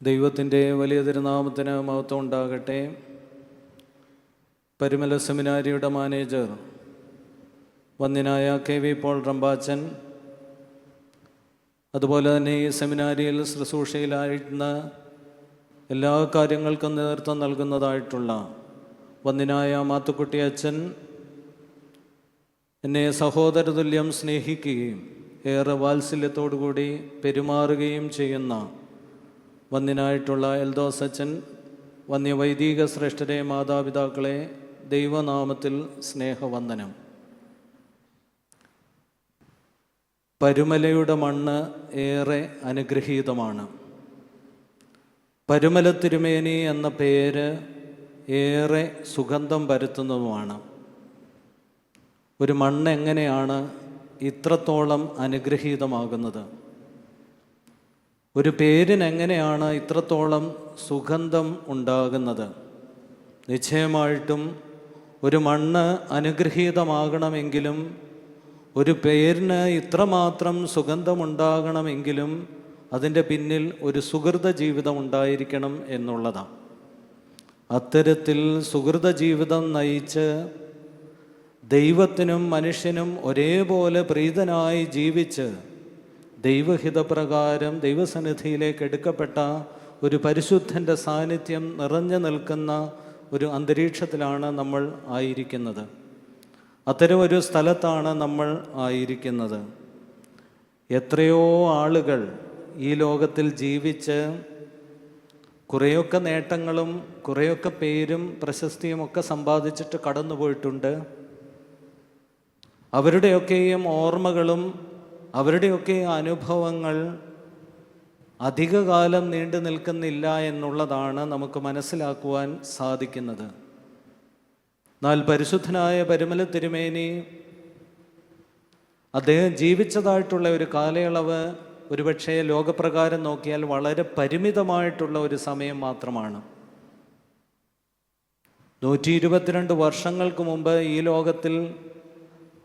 ദൈവത്തിൻ്റെ വലിയ തിരുനാമത്തിന് മഹത്വം ഉണ്ടാകട്ടെ. പരിമല സെമിനാരിയുടെ മാനേജർ വന്ദ്യനായ കെ വി പോൾ റമ്പാച്ചൻ, അതുപോലെ തന്നെ ഈ സെമിനാരിയിൽ ശുശ്രൂഷയിലായിരുന്ന എല്ലാ കാര്യങ്ങൾക്കും നേതൃത്വം നൽകുന്നതായിട്ടുള്ള വന്ദ്യനായ മാത്തുക്കുട്ടി അച്ഛൻ, എന്നെ സഹോദരതുല്യം സ്നേഹിക്കുകയും ഏറെ വാത്സല്യത്തോടുകൂടി പെരുമാറുകയും ചെയ്യുന്ന വന്ദ്യനായിട്ടുള്ള എൽദോസ് അച്ഛൻ, വന്യവൈദിക ശ്രേഷ്ഠരെ, മാതാപിതാക്കളെ, ദൈവനാമത്തിൽ സ്നേഹവന്ദനം. പരുമലയുടെ മണ്ണ് ഏറെ അനുഗ്രഹീതമാണ്. പരുമല തിരുമേനി എന്ന പേര് ഏറെ സുഗന്ധം പരത്തുന്നതുമാണ്. ഒരു മണ്ണ് എങ്ങനെയാണ് ഇത്രത്തോളം അനുഗ്രഹീതമാകുന്നത്? ഒരു പേരിനെങ്ങനെയാണ് ഇത്രത്തോളം സുഗന്ധം ഉണ്ടാകുന്നത്? നിശ്ചയമായിട്ടും ഒരു മണ്ണ് അനുഗ്രഹീതമാകണമെങ്കിലും, ഒരു പേരിന് ഇത്രമാത്രം സുഗന്ധമുണ്ടാകണമെങ്കിലും അതിൻ്റെ പിന്നിൽ ഒരു സുഹൃത ജീവിതം ഉണ്ടായിരിക്കണം എന്നുള്ളതാണ്. അത്തരത്തിൽ സുഹൃത ജീവിതം നയിച്ച് ദൈവത്തിനും മനുഷ്യനും ഒരേപോലെ പ്രീതനായി ജീവിച്ച് ദൈവഹിതപ്രകാരം ദൈവസന്നിധിയിലേക്ക് എടുക്കപ്പെട്ട ഒരു പരിശുദ്ധൻ്റെ സാന്നിധ്യം നിറഞ്ഞു നിൽക്കുന്ന ഒരു അന്തരീക്ഷത്തിലാണ് നമ്മൾ ആയിരിക്കുന്നത്. അത്തരം ഒരു സ്ഥലത്താണ് നമ്മൾ ആയിരിക്കുന്നത്. എത്രയോ ആളുകൾ ഈ ലോകത്തിൽ ജീവിച്ച് കുറേയൊക്കെ നേട്ടങ്ങളും കുറേയൊക്കെ പേരും പ്രശസ്തിയും ഒക്കെ സമ്പാദിച്ചിട്ട് കടന്നുപോയിട്ടുണ്ട്. അവരുടെയൊക്കെയും ഓർമ്മകളും അവരുടെയൊക്കെ അനുഭവങ്ങൾ അധികകാലം നീണ്ടു നിൽക്കുന്നില്ല എന്നുള്ളതാണ് നമുക്ക് മനസ്സിലാക്കുവാൻ സാധിക്കുന്നത്. എന്നാൽ പരിശുദ്ധനായ പരിമല തിരുമേനി അദ്ദേഹം ജീവിച്ചതായിട്ടുള്ള ഒരു കാലയളവ് ഒരുപക്ഷെ ലോകപ്രകാരം നോക്കിയാൽ വളരെ പരിമിതമായിട്ടുള്ള ഒരു സമയം മാത്രമാണ്. 122 വർഷങ്ങൾക്ക് മുമ്പ് ഈ ലോകത്തിൽ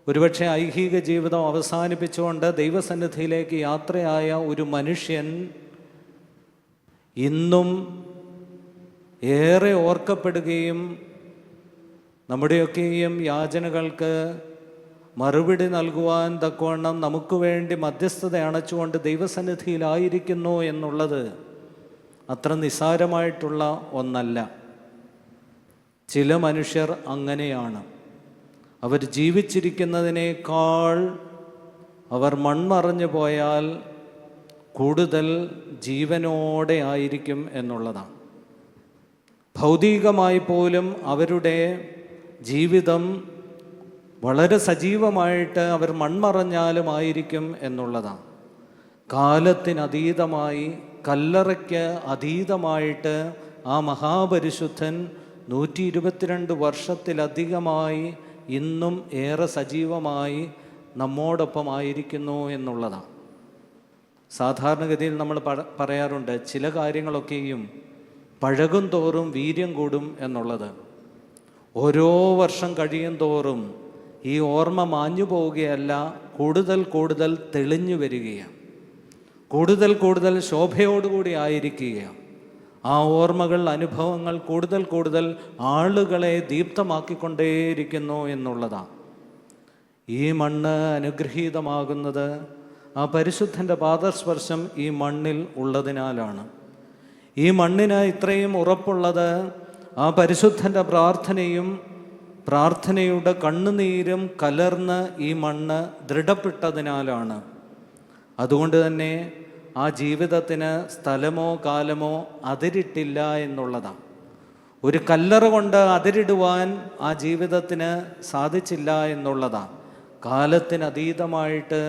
ഒരുപക്ഷെ ഐഹിക ജീവിതം അവസാനിപ്പിച്ചുകൊണ്ട് ദൈവസന്നിധിയിലേക്ക് യാത്രയായ ഒരു മനുഷ്യൻ ഇന്നും ഏറെ ഓർക്കപ്പെടുകയും നമ്മുടെയൊക്കെയും യാചനകൾക്ക് മറുപടി നൽകുവാൻ തക്കവണ്ണം നമുക്ക് വേണ്ടി മധ്യസ്ഥത അണച്ചുകൊണ്ട് ദൈവസന്നിധിയിലായിരിക്കുന്നു എന്നുള്ളത് അത്ര നിസ്സാരമായിട്ടുള്ള ഒന്നല്ല. ചില മനുഷ്യർ അങ്ങനെയാണ്. അവർ ജീവിച്ചിരിക്കുന്നതിനേക്കാൾ അവർ മൺമറഞ്ഞു പോയാൽ കൂടുതൽ ജീവനോടെ ആയിരിക്കും എന്നുള്ളതാണ്. ഭൗതികമായി പോലും അവരുടെ ജീവിതം വളരെ സജീവമായിട്ട് അവർ മൺമറഞ്ഞാലും ആയിരിക്കും എന്നുള്ളതാണ്. കാലത്തിനതീതമായി, കല്ലറയ്ക്ക് അതീതമായിട്ട് ആ മഹാപരിശുദ്ധൻ 122 വർഷത്തിലധികമായി ഇന്നും ഏറെ സജീവമായി നമ്മോടൊപ്പം ആയിരിക്കുന്നു എന്നുള്ളതാണ്. സാധാരണഗതിയിൽ നമ്മൾ പറയാറുണ്ട്, ചില കാര്യങ്ങളൊക്കെയും പഴകും തോറും വീര്യം കൂടും എന്നുള്ളത്. ഓരോ വർഷം കഴിയും തോറും ഈ ഓർമ്മ മാഞ്ഞു പോവുകയല്ല, കൂടുതൽ കൂടുതൽ തെളിഞ്ഞു വരികയാണ്, കൂടുതൽ കൂടുതൽ ശോഭയോടുകൂടി ആയിരിക്കുകയാണ്. ആ ഓർമ്മകൾ, അനുഭവങ്ങൾ കൂടുതൽ കൂടുതൽ ആളുകളെ ദീപ്തമാക്കിക്കൊണ്ടേയിരിക്കുന്നു എന്നുള്ളതാണ്. ഈ മണ്ണ് അനുഗ്രഹീതമാകുന്നത് ആ പരിശുദ്ധൻ്റെ പാദസ്പർശം ഈ മണ്ണിൽ ഉള്ളതിനാലാണ്. ഈ മണ്ണിന് ഇത്രയും ഉറപ്പുള്ളത് ആ പരിശുദ്ധൻ്റെ പ്രാർത്ഥനയും പ്രാർത്ഥനയുടെ കണ്ണുനീരും കലർന്ന് ഈ മണ്ണ് ദൃഢപ്പെട്ടതിനാലാണ്. അതുകൊണ്ട് തന്നെ ആ ജീവിതത്തിന് സ്ഥലമോ കാലമോ അതിരിട്ടില്ല എന്നുള്ളതാണ്. ഒരു കല്ലറ കൊണ്ട് അതിരിടുവാൻ ആ ജീവിതത്തിന് സാധിച്ചില്ല എന്നുള്ളതാണ്. കാലത്തിനതീതമായിട്ട്,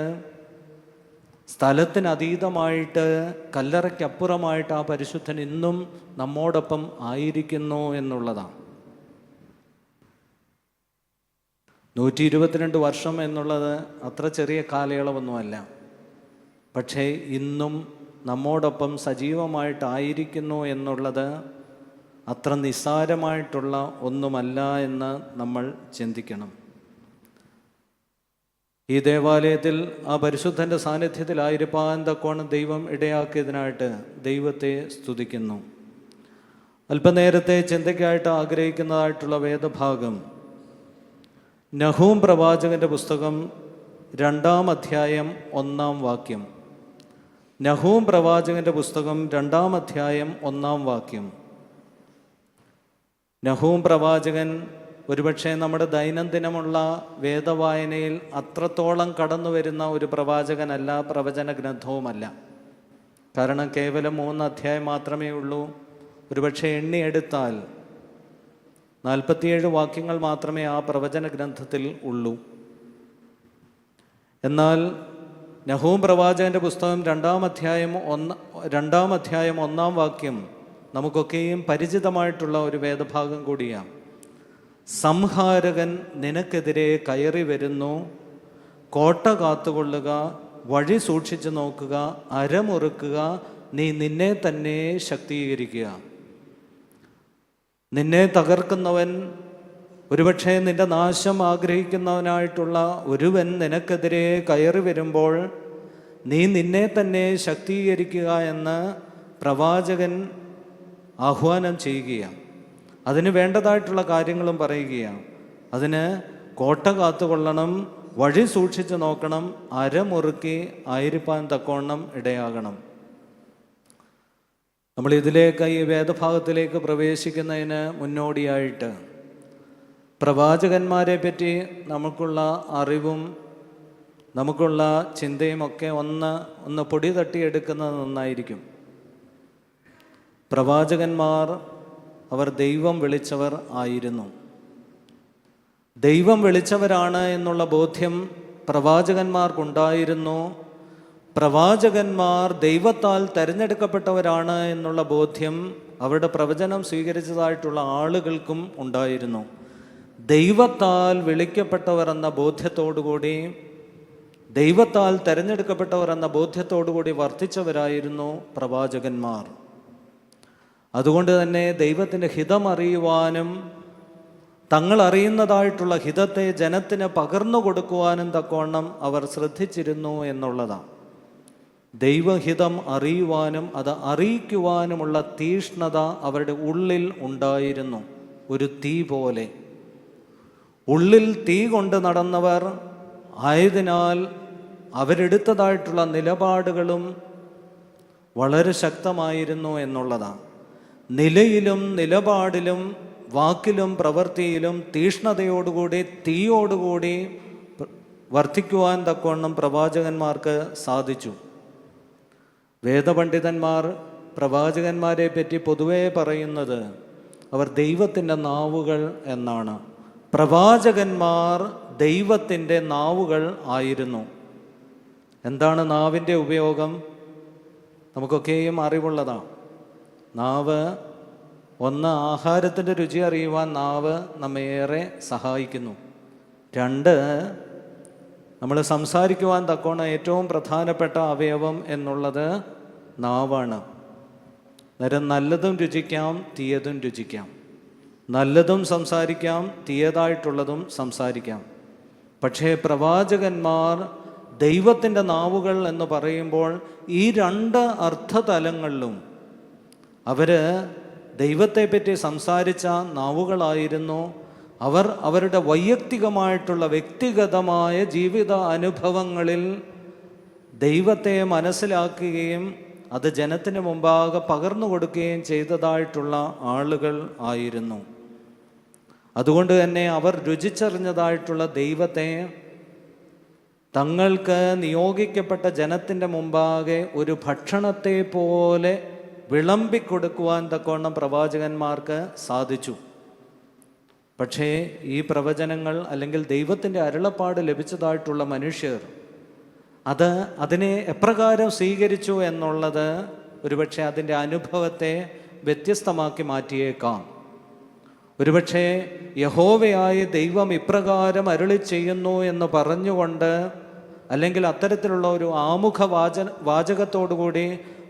സ്ഥലത്തിനതീതമായിട്ട്, കല്ലറയ്ക്കപ്പുറമായിട്ട് ആ പരിശുദ്ധൻ ഇന്നും നമ്മോടൊപ്പം ആയിരിക്കുന്നു എന്നുള്ളതാണ്. 122 വർഷം എന്നുള്ളത് അത്ര ചെറിയ കാലയളവൊന്നുമല്ല. പക്ഷേ ഇന്നും നമ്മോടൊപ്പം സജീവമായിട്ടായിരിക്കുന്നു എന്നുള്ളത് അത്ര നിസ്സാരമായിട്ടുള്ള ഒന്നുമല്ല എന്ന് നമ്മൾ ചിന്തിക്കണം. ഈ ദേവാലയത്തിൽ ആ പരിശുദ്ധൻ്റെ സാന്നിധ്യത്തിലായിരിക്കാൻ തക്കോണം ദൈവം ഇടയാക്കിയതിനായിട്ട് ദൈവത്തെ സ്തുതിക്കുന്നു. അല്പനേരത്തെ ചിന്തയ്ക്കായിട്ട് ആഗ്രഹിക്കുന്നതായിട്ടുള്ള വേദഭാഗം നഹൂം പ്രവാചകൻ്റെ പുസ്തകം 2-ാം അധ്യായം 1-ാം വാക്യം. നഹൂം പ്രവാചകൻ്റെ പുസ്തകം 2-ാം അധ്യായം 1-ാം വാക്യം. നഹൂം പ്രവാചകൻ ഒരുപക്ഷെ നമ്മുടെ ദൈനംദിനമുള്ള വേദവായനയിൽ അത്രത്തോളം കടന്നു വരുന്ന ഒരു പ്രവാചകനല്ല, പ്രവചന ഗ്രന്ഥവുമല്ല. കാരണം കേവലം 3 അധ്യായം മാത്രമേ ഉള്ളൂ. ഒരുപക്ഷെ എണ്ണിയെടുത്താൽ 47 വാക്യങ്ങൾ മാത്രമേ ആ പ്രവചന ഗ്രന്ഥത്തിൽ ഉള്ളൂ. എന്നാൽ നഹൂം പ്രവാചകൻ്റെ പുസ്തകം 2-ാം അധ്യായം 1-ാം വാക്യം നമുക്കൊക്കെയും പരിചിതമായിട്ടുള്ള ഒരു വേദഭാഗം കൂടിയാണ്. സംഹാരകൻ നിനക്കെതിരെ കയറി വരുന്നു, കോട്ട കാത്തുകൊള്ളുക, വഴി സൂക്ഷിച്ചു നോക്കുക, അരമുറുക്കുക, നീ നിന്നെ തന്നെ ശക്തീകരിക്കുക. നിന്നെ തകർക്കുന്നവൻ, ഒരുപക്ഷെ നിന്റെ നാശം ആഗ്രഹിക്കുന്നവനായിട്ടുള്ള ഒരുവൻ നിനക്കെതിരെ കയറി വരുമ്പോൾ നീ നിന്നെ തന്നെ ശക്തീകരിക്കുക എന്ന് പ്രവാചകൻ ആഹ്വാനം ചെയ്യുകയാണ്. അതിന് വേണ്ടതായിട്ടുള്ള കാര്യങ്ങളും പറയുകയാണ്. അതിന് കോട്ട കാത്തുകൊള്ളണം, വഴി സൂക്ഷിച്ചു നോക്കണം, അരമുറുക്കി ആയിരിക്കാൻ തക്കോണം ഇടയാകണം. നമ്മൾ ഇതിലേക്ക്, ഈ വേദഭാഗത്തിലേക്ക് പ്രവേശിക്കുന്നതിന് മുന്നോടിയായിട്ട് പ്രവാചകന്മാരെ പറ്റി നമുക്കുള്ള അറിവും നമുക്കുള്ള ചിന്തയുമൊക്കെ ഒന്ന് പൊടി തട്ടിയെടുക്കുന്നത് നന്നായിരിക്കും. പ്രവാചകന്മാർ അവർ ദൈവം വിളിച്ചവർ ആയിരുന്നു. ദൈവം വിളിച്ചവരാണ് എന്നുള്ള ബോധ്യം പ്രവാചകന്മാർക്കുണ്ടായിരുന്നു. പ്രവാചകന്മാർ ദൈവത്താൽ തിരഞ്ഞെടുക്കപ്പെട്ടവരാണ് എന്നുള്ള ബോധ്യം അവരുടെ പ്രവചനം സ്വീകരിച്ചതായിട്ടുള്ള ആളുകൾക്കും ഉണ്ടായിരുന്നു. ദൈവത്താൽ വിളിക്കപ്പെട്ടവർ എന്ന ബോധ്യത്തോടുകൂടി, ദൈവത്താൽ തിരഞ്ഞെടുക്കപ്പെട്ടവർ എന്ന ബോധ്യത്തോടുകൂടി വർത്തിച്ചവരായിരുന്നു പ്രവാചകന്മാർ. അതുകൊണ്ട് തന്നെ ദൈവത്തിൻ്റെ ഹിതം അറിയുവാനും തങ്ങൾ അറിയുന്നതായിട്ടുള്ള ഹിതത്തെ ജനത്തിന് പകർന്നു കൊടുക്കുവാനും തക്കവണ്ണം അവർ ശ്രദ്ധിച്ചിരുന്നു എന്നുള്ളതാണ്. ദൈവഹിതം അറിയുവാനും അത് അറിയിക്കുവാനുമുള്ള തീഷ്ണത അവരുടെ ഉള്ളിൽ ഉണ്ടായിരുന്നു. ഒരു തീ പോലെ ഉള്ളിൽ തീ കൊണ്ട് നടന്നവർ ആയതിനാൽ അവരെടുത്തതായിട്ടുള്ള നിലപാടുകളും വളരെ ശക്തമായിരുന്നു എന്നുള്ളതാണ്. നിലയിലും നിലപാടിലും വാക്കിലും പ്രവൃത്തിയിലും തീഷ്ണതയോടുകൂടി, തീയോടുകൂടി വർദ്ധിക്കുവാൻ തക്കവണ്ണം പ്രവാചകന്മാർക്ക് സാധിച്ചു. വേദപണ്ഡിതന്മാർ പ്രവാചകന്മാരെ പറ്റി പൊതുവേ പറയുന്നത് അവർ ദൈവത്തിൻ്റെ നാവുകൾ എന്നാണ്. പ്രവാചകന്മാർ ദൈവത്തിൻ്റെ നാവുകൾ ആയിരുന്നു. എന്താണ് നാവിൻ്റെ ഉപയോഗം? നമുക്കൊക്കെയും അറിവുള്ളതാണ്. നാവ്, ഒന്ന്, ആഹാരത്തിൻ്റെ രുചി അറിയുവാൻ നാവ് നമ്മെ ഏറെ സഹായിക്കുന്നു. 2, നമ്മൾ സംസാരിക്കുവാൻ തക്കോണം ഏറ്റവും പ്രധാനപ്പെട്ട അവയവം എന്നുള്ളത് നാവാണ്. നേരം നല്ലതും രുചിക്കാം, തീയതും രുചിക്കാം. നല്ലതും സംസാരിക്കാം, തീയതായിട്ടുള്ളതും സംസാരിക്കാം. പക്ഷേ പ്രവാചകന്മാർ ദൈവത്തിൻ്റെ നാവുകൾ എന്ന് പറയുമ്പോൾ ഈ 2 അർത്ഥതലങ്ങളിലും അവർ ദൈവത്തെപ്പറ്റി സംസാരിച്ച നാവുകളായിരുന്നു. അവർ അവരുടെ വൈയക്തികമായിട്ടുള്ള വ്യക്തിഗതമായ ജീവിത അനുഭവങ്ങളിൽ ദൈവത്തെ മനസ്സിലാക്കുകയും അത് ജനത്തിന് മുമ്പാകെ പകർന്നു കൊടുക്കുകയും ചെയ്തതായിട്ടുള്ള ആളുകൾ ആയിരുന്നു. അതുകൊണ്ട് തന്നെ അവർ രുചിച്ചറിഞ്ഞതായിട്ടുള്ള ദൈവത്തെ തങ്ങൾക്ക് നിയോഗിക്കപ്പെട്ട ജനത്തിൻ്റെ മുമ്പാകെ ഒരു ഭക്ഷണത്തെ പോലെ വിളമ്പിക്കൊടുക്കുവാൻ തക്കവണ്ണം പ്രവാചകന്മാർക്ക് സാധിച്ചു. പക്ഷേ ഈ പ്രവചനങ്ങൾ അല്ലെങ്കിൽ ദൈവത്തിൻ്റെ അരുളപ്പാട് ലഭിച്ചതായിട്ടുള്ള മനുഷ്യർ അതിനെ എപ്രകാരം സ്വീകരിച്ചു എന്നുള്ളത് ഒരുപക്ഷെ അതിൻ്റെ അനുഭവത്തെ വ്യത്യസ്തമാക്കി മാറ്റിയേക്കാം. ഒരുപക്ഷെ യഹോവയായ ദൈവം ഇപ്രകാരം അരുളി ചെയ്യുന്നു എന്ന് പറഞ്ഞുകൊണ്ട്, അല്ലെങ്കിൽ അത്തരത്തിലുള്ള ഒരു ആമുഖ വാചകത്തോടുകൂടി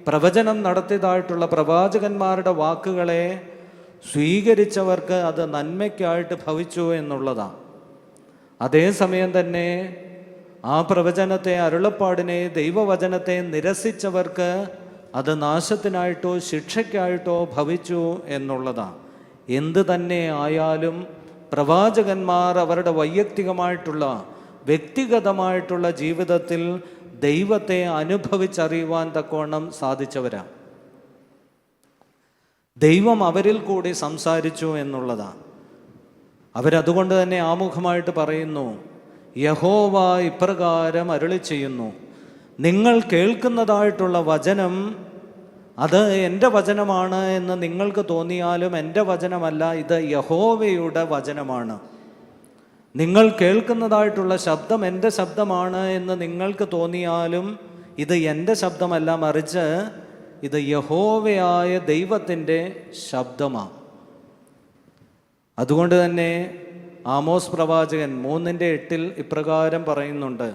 പ്രവചനം നടത്തിയതായിട്ടുള്ള പ്രവാചകന്മാരുടെ വാക്കുകളെ സ്വീകരിച്ചവർക്ക് അത് നന്മയ്ക്കായിട്ട് ഭവിച്ചു എന്നുള്ളതാണ്. അതേസമയം തന്നെ ആ പ്രവചനത്തെ, അരുളപ്പാടിനെ, ദൈവവചനത്തെ നിരസിച്ചവർക്ക് അത് നാശത്തിനായിട്ടോ ശിക്ഷയ്ക്കായിട്ടോ ഭവിച്ചു എന്നുള്ളതാണ്. എന്ത് തന്നെ ആയാലും പ്രവാചകന്മാർ അവരുടെ വൈയക്തികമായിട്ടുള്ള, വ്യക്തിഗതമായിട്ടുള്ള ജീവിതത്തിൽ ദൈവത്തെ അനുഭവിച്ചറിയുവാൻ തക്കവണ്ണം സാധിച്ചവരാണ്. ദൈവം അവരിൽ കൂടി സംസാരിച്ചു എന്നുള്ളതാണ്. അവരതുകൊണ്ട് തന്നെ ആമുഖമായിട്ട് പറയുന്നു, യഹോവ ഇപ്രകാരം അരുളി ചെയ്യുന്നു, നിങ്ങൾ കേൾക്കുന്നതായിട്ടുള്ള വചനം അത് എൻ്റെ വചനമാണ് എന്ന് നിങ്ങൾക്ക് തോന്നിയാലും എൻ്റെ വചനമല്ല, ഇത് യഹോവയുടെ വചനമാണ്. നിങ്ങൾ കേൾക്കുന്നതായിട്ടുള്ള ശബ്ദം എൻ്റെ ശബ്ദമാണ് എന്ന് നിങ്ങൾക്ക് തോന്നിയാലും ഇത് എൻ്റെ ശബ്ദമല്ല, മറിച്ച് ഇത് യഹോവയായ ദൈവത്തിൻ്റെ ശബ്ദമാണ്. അതുകൊണ്ട് തന്നെ ആമോസ് പ്രവാചകൻ 3:8 ഇപ്രകാരം പറയുന്നുണ്ട്.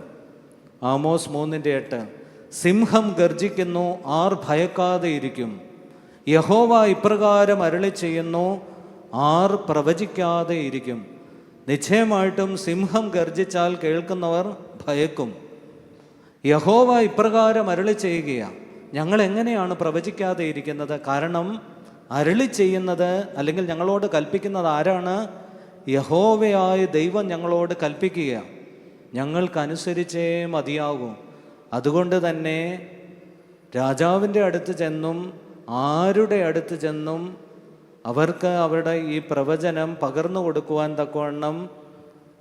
ആമോസ് 3:8, സിംഹം ഗർജിക്കുന്നു, ആർ ഭയക്കാതെ ഇരിക്കും? യഹോവ ഇപ്രകാരം അരുളി ചെയ്യുന്നു, ആർ പ്രവചിക്കാതെ ഇരിക്കും? നിശ്ചയമായിട്ടും സിംഹം ഗർജിച്ചാൽ കേൾക്കുന്നവർ ഭയക്കും. യഹോവ ഇപ്രകാരം അരുളി ചെയ്യുകയാണ്. ഞങ്ങൾ എങ്ങനെയാണ് പ്രവചിക്കാതെ ഇരിക്കുന്നത്? കാരണം അരുളി ചെയ്യുന്നത് അല്ലെങ്കിൽ ഞങ്ങളോട് കൽപ്പിക്കുന്നത് ആരാണ്? യഹോവയായ ദൈവം ഞങ്ങളോട് കൽപ്പിക്കുക. ഞങ്ങൾക്കനുസരിച്ചേ മതിയാകും. അതുകൊണ്ട് തന്നെ രാജാവിൻ്റെ അടുത്ത് ചെന്നും ആരുടെ അടുത്ത് ചെന്നും അവർക്ക് അവരുടെ ഈ പ്രവചനം പകർന്നു കൊടുക്കുവാൻ തക്കവണ്ണം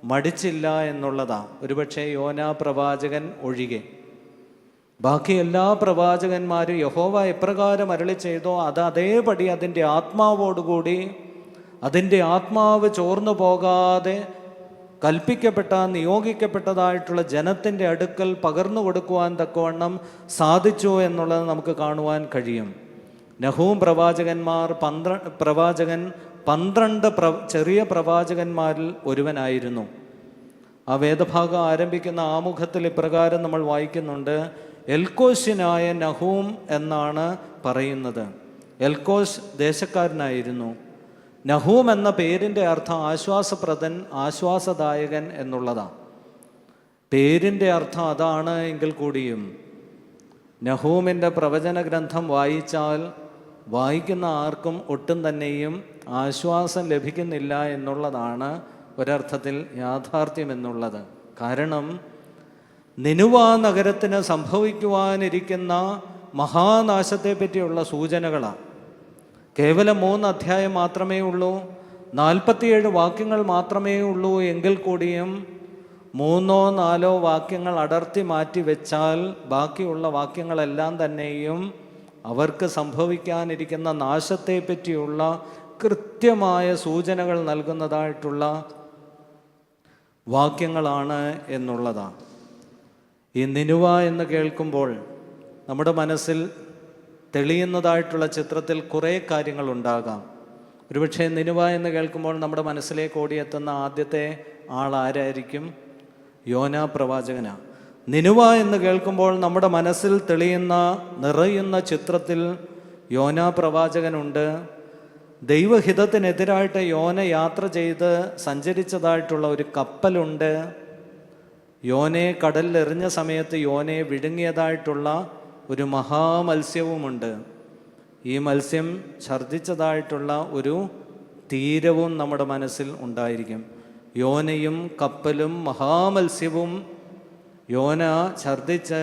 മടിച്ചില്ല എന്നുള്ളതാണ്. ഒരുപക്ഷെ യോനാ പ്രവാചകൻ ഒഴികെ ബാക്കി എല്ലാ പ്രവാചകന്മാരും യഹോവ എപ്രകാരം അരുളി ചെയ്തോ അത് അതേപടി അതിൻ്റെ ആത്മാവോടുകൂടി, അതിൻ്റെ ആത്മാവ് ചോർന്നു പോകാതെ കൽപ്പിക്കപ്പെട്ട, നിയോഗിക്കപ്പെട്ടതായിട്ടുള്ള ജനത്തിൻ്റെ അടുക്കൽ പകർന്നു കൊടുക്കുവാൻ തക്കവണ്ണം സാധിച്ചു എന്നുള്ളത് നമുക്ക് കാണുവാൻ കഴിയും. നഹൂം പ്രവാചകന്മാർ 12 ചെറിയ പ്രവാചകന്മാരിൽ ഒരുവനായിരുന്നു. ആ വേദഭാഗം ആരംഭിക്കുന്ന ആമുഖത്തിൽ ഇപ്രകാരം നമ്മൾ വായിക്കുന്നുണ്ട്, എൽക്കോശിനായ നഹൂം എന്നാണ് പറയുന്നത്. എൽക്കോശ് ദേശക്കാരനായിരുന്നു. നഹൂം എന്ന പേരിൻ്റെ അർത്ഥം ആശ്വാസപ്രദൻ, ആശ്വാസദായകൻ എന്നുള്ളതാണ്. പേരിൻ്റെ അർത്ഥം അതാണ് എങ്കിൽ കൂടിയും നഹൂമിൻ്റെ പ്രവചന ഗ്രന്ഥം വായിച്ചാൽ വായിക്കുന്ന ആർക്കും ഒട്ടും തന്നെയും ആശ്വാസം ലഭിക്കുന്നില്ല എന്നുള്ളതാണ് ഒരർത്ഥത്തിൽ യാഥാർത്ഥ്യം എന്നുള്ളത്. കാരണം നിനുവ നഗരത്തിന് സംഭവിക്കുവാനിരിക്കുന്ന മഹാനാശത്തെ പറ്റിയുള്ള സൂചനകളാണ്. കേവലം 3 അധ്യായം മാത്രമേ ഉള്ളൂ, 47 വാക്യങ്ങൾ മാത്രമേ ഉള്ളൂ എങ്കിൽ കൂടിയും 3-4 വാക്യങ്ങൾ അടർത്തി മാറ്റി വെച്ചാൽ ബാക്കിയുള്ള വാക്യങ്ങളെല്ലാം തന്നെയും അവർക്ക് സംഭവിക്കാനിരിക്കുന്ന നാശത്തെ പറ്റിയുള്ള കൃത്യമായ സൂചനകൾ നൽകുന്നതായിട്ടുള്ള വാക്യങ്ങളാണ് എന്നുള്ളതാണ്. ഈ നിനുവ എന്ന് കേൾക്കുമ്പോൾ നമ്മുടെ മനസ്സിൽ തെളിയുന്നതായിട്ടുള്ള ചിത്രത്തിൽ കുറേ കാര്യങ്ങളുണ്ടാകാം. ഒരുപക്ഷെ നിനുവ എന്ന് കേൾക്കുമ്പോൾ നമ്മുടെ മനസ്സിലേക്ക് ഓടിയെത്തുന്ന ആദ്യത്തെ ആൾ ആരായിരിക്കും? യോനാ പ്രവാചകനാണ്. നിനുവ എന്ന് കേൾക്കുമ്പോൾ നമ്മുടെ മനസ്സിൽ തെളിയുന്ന, നിറയുന്ന ചിത്രത്തിൽ യോനാ പ്രവാചകനുണ്ട്. ദൈവഹിതത്തിനെതിരായിട്ട് യോന യാത്ര ചെയ്ത് സഞ്ചരിച്ചതായിട്ടുള്ള ഒരു കപ്പലുണ്ട്. യോനയെ കടലിലെറിഞ്ഞ സമയത്ത് യോനയെ വിഴുങ്ങിയതായിട്ടുള്ള ഒരു മഹാമത്സ്യവുമുണ്ട്. ഈ മത്സ്യം ഛർദ്ദിച്ചതായിട്ടുള്ള ഒരു തീരവും നമ്മുടെ മനസ്സിൽ ഉണ്ടായിരിക്കും. യോനയും കപ്പലും മഹാമത്സ്യവും യോന ഛർദ്ദിച്ച്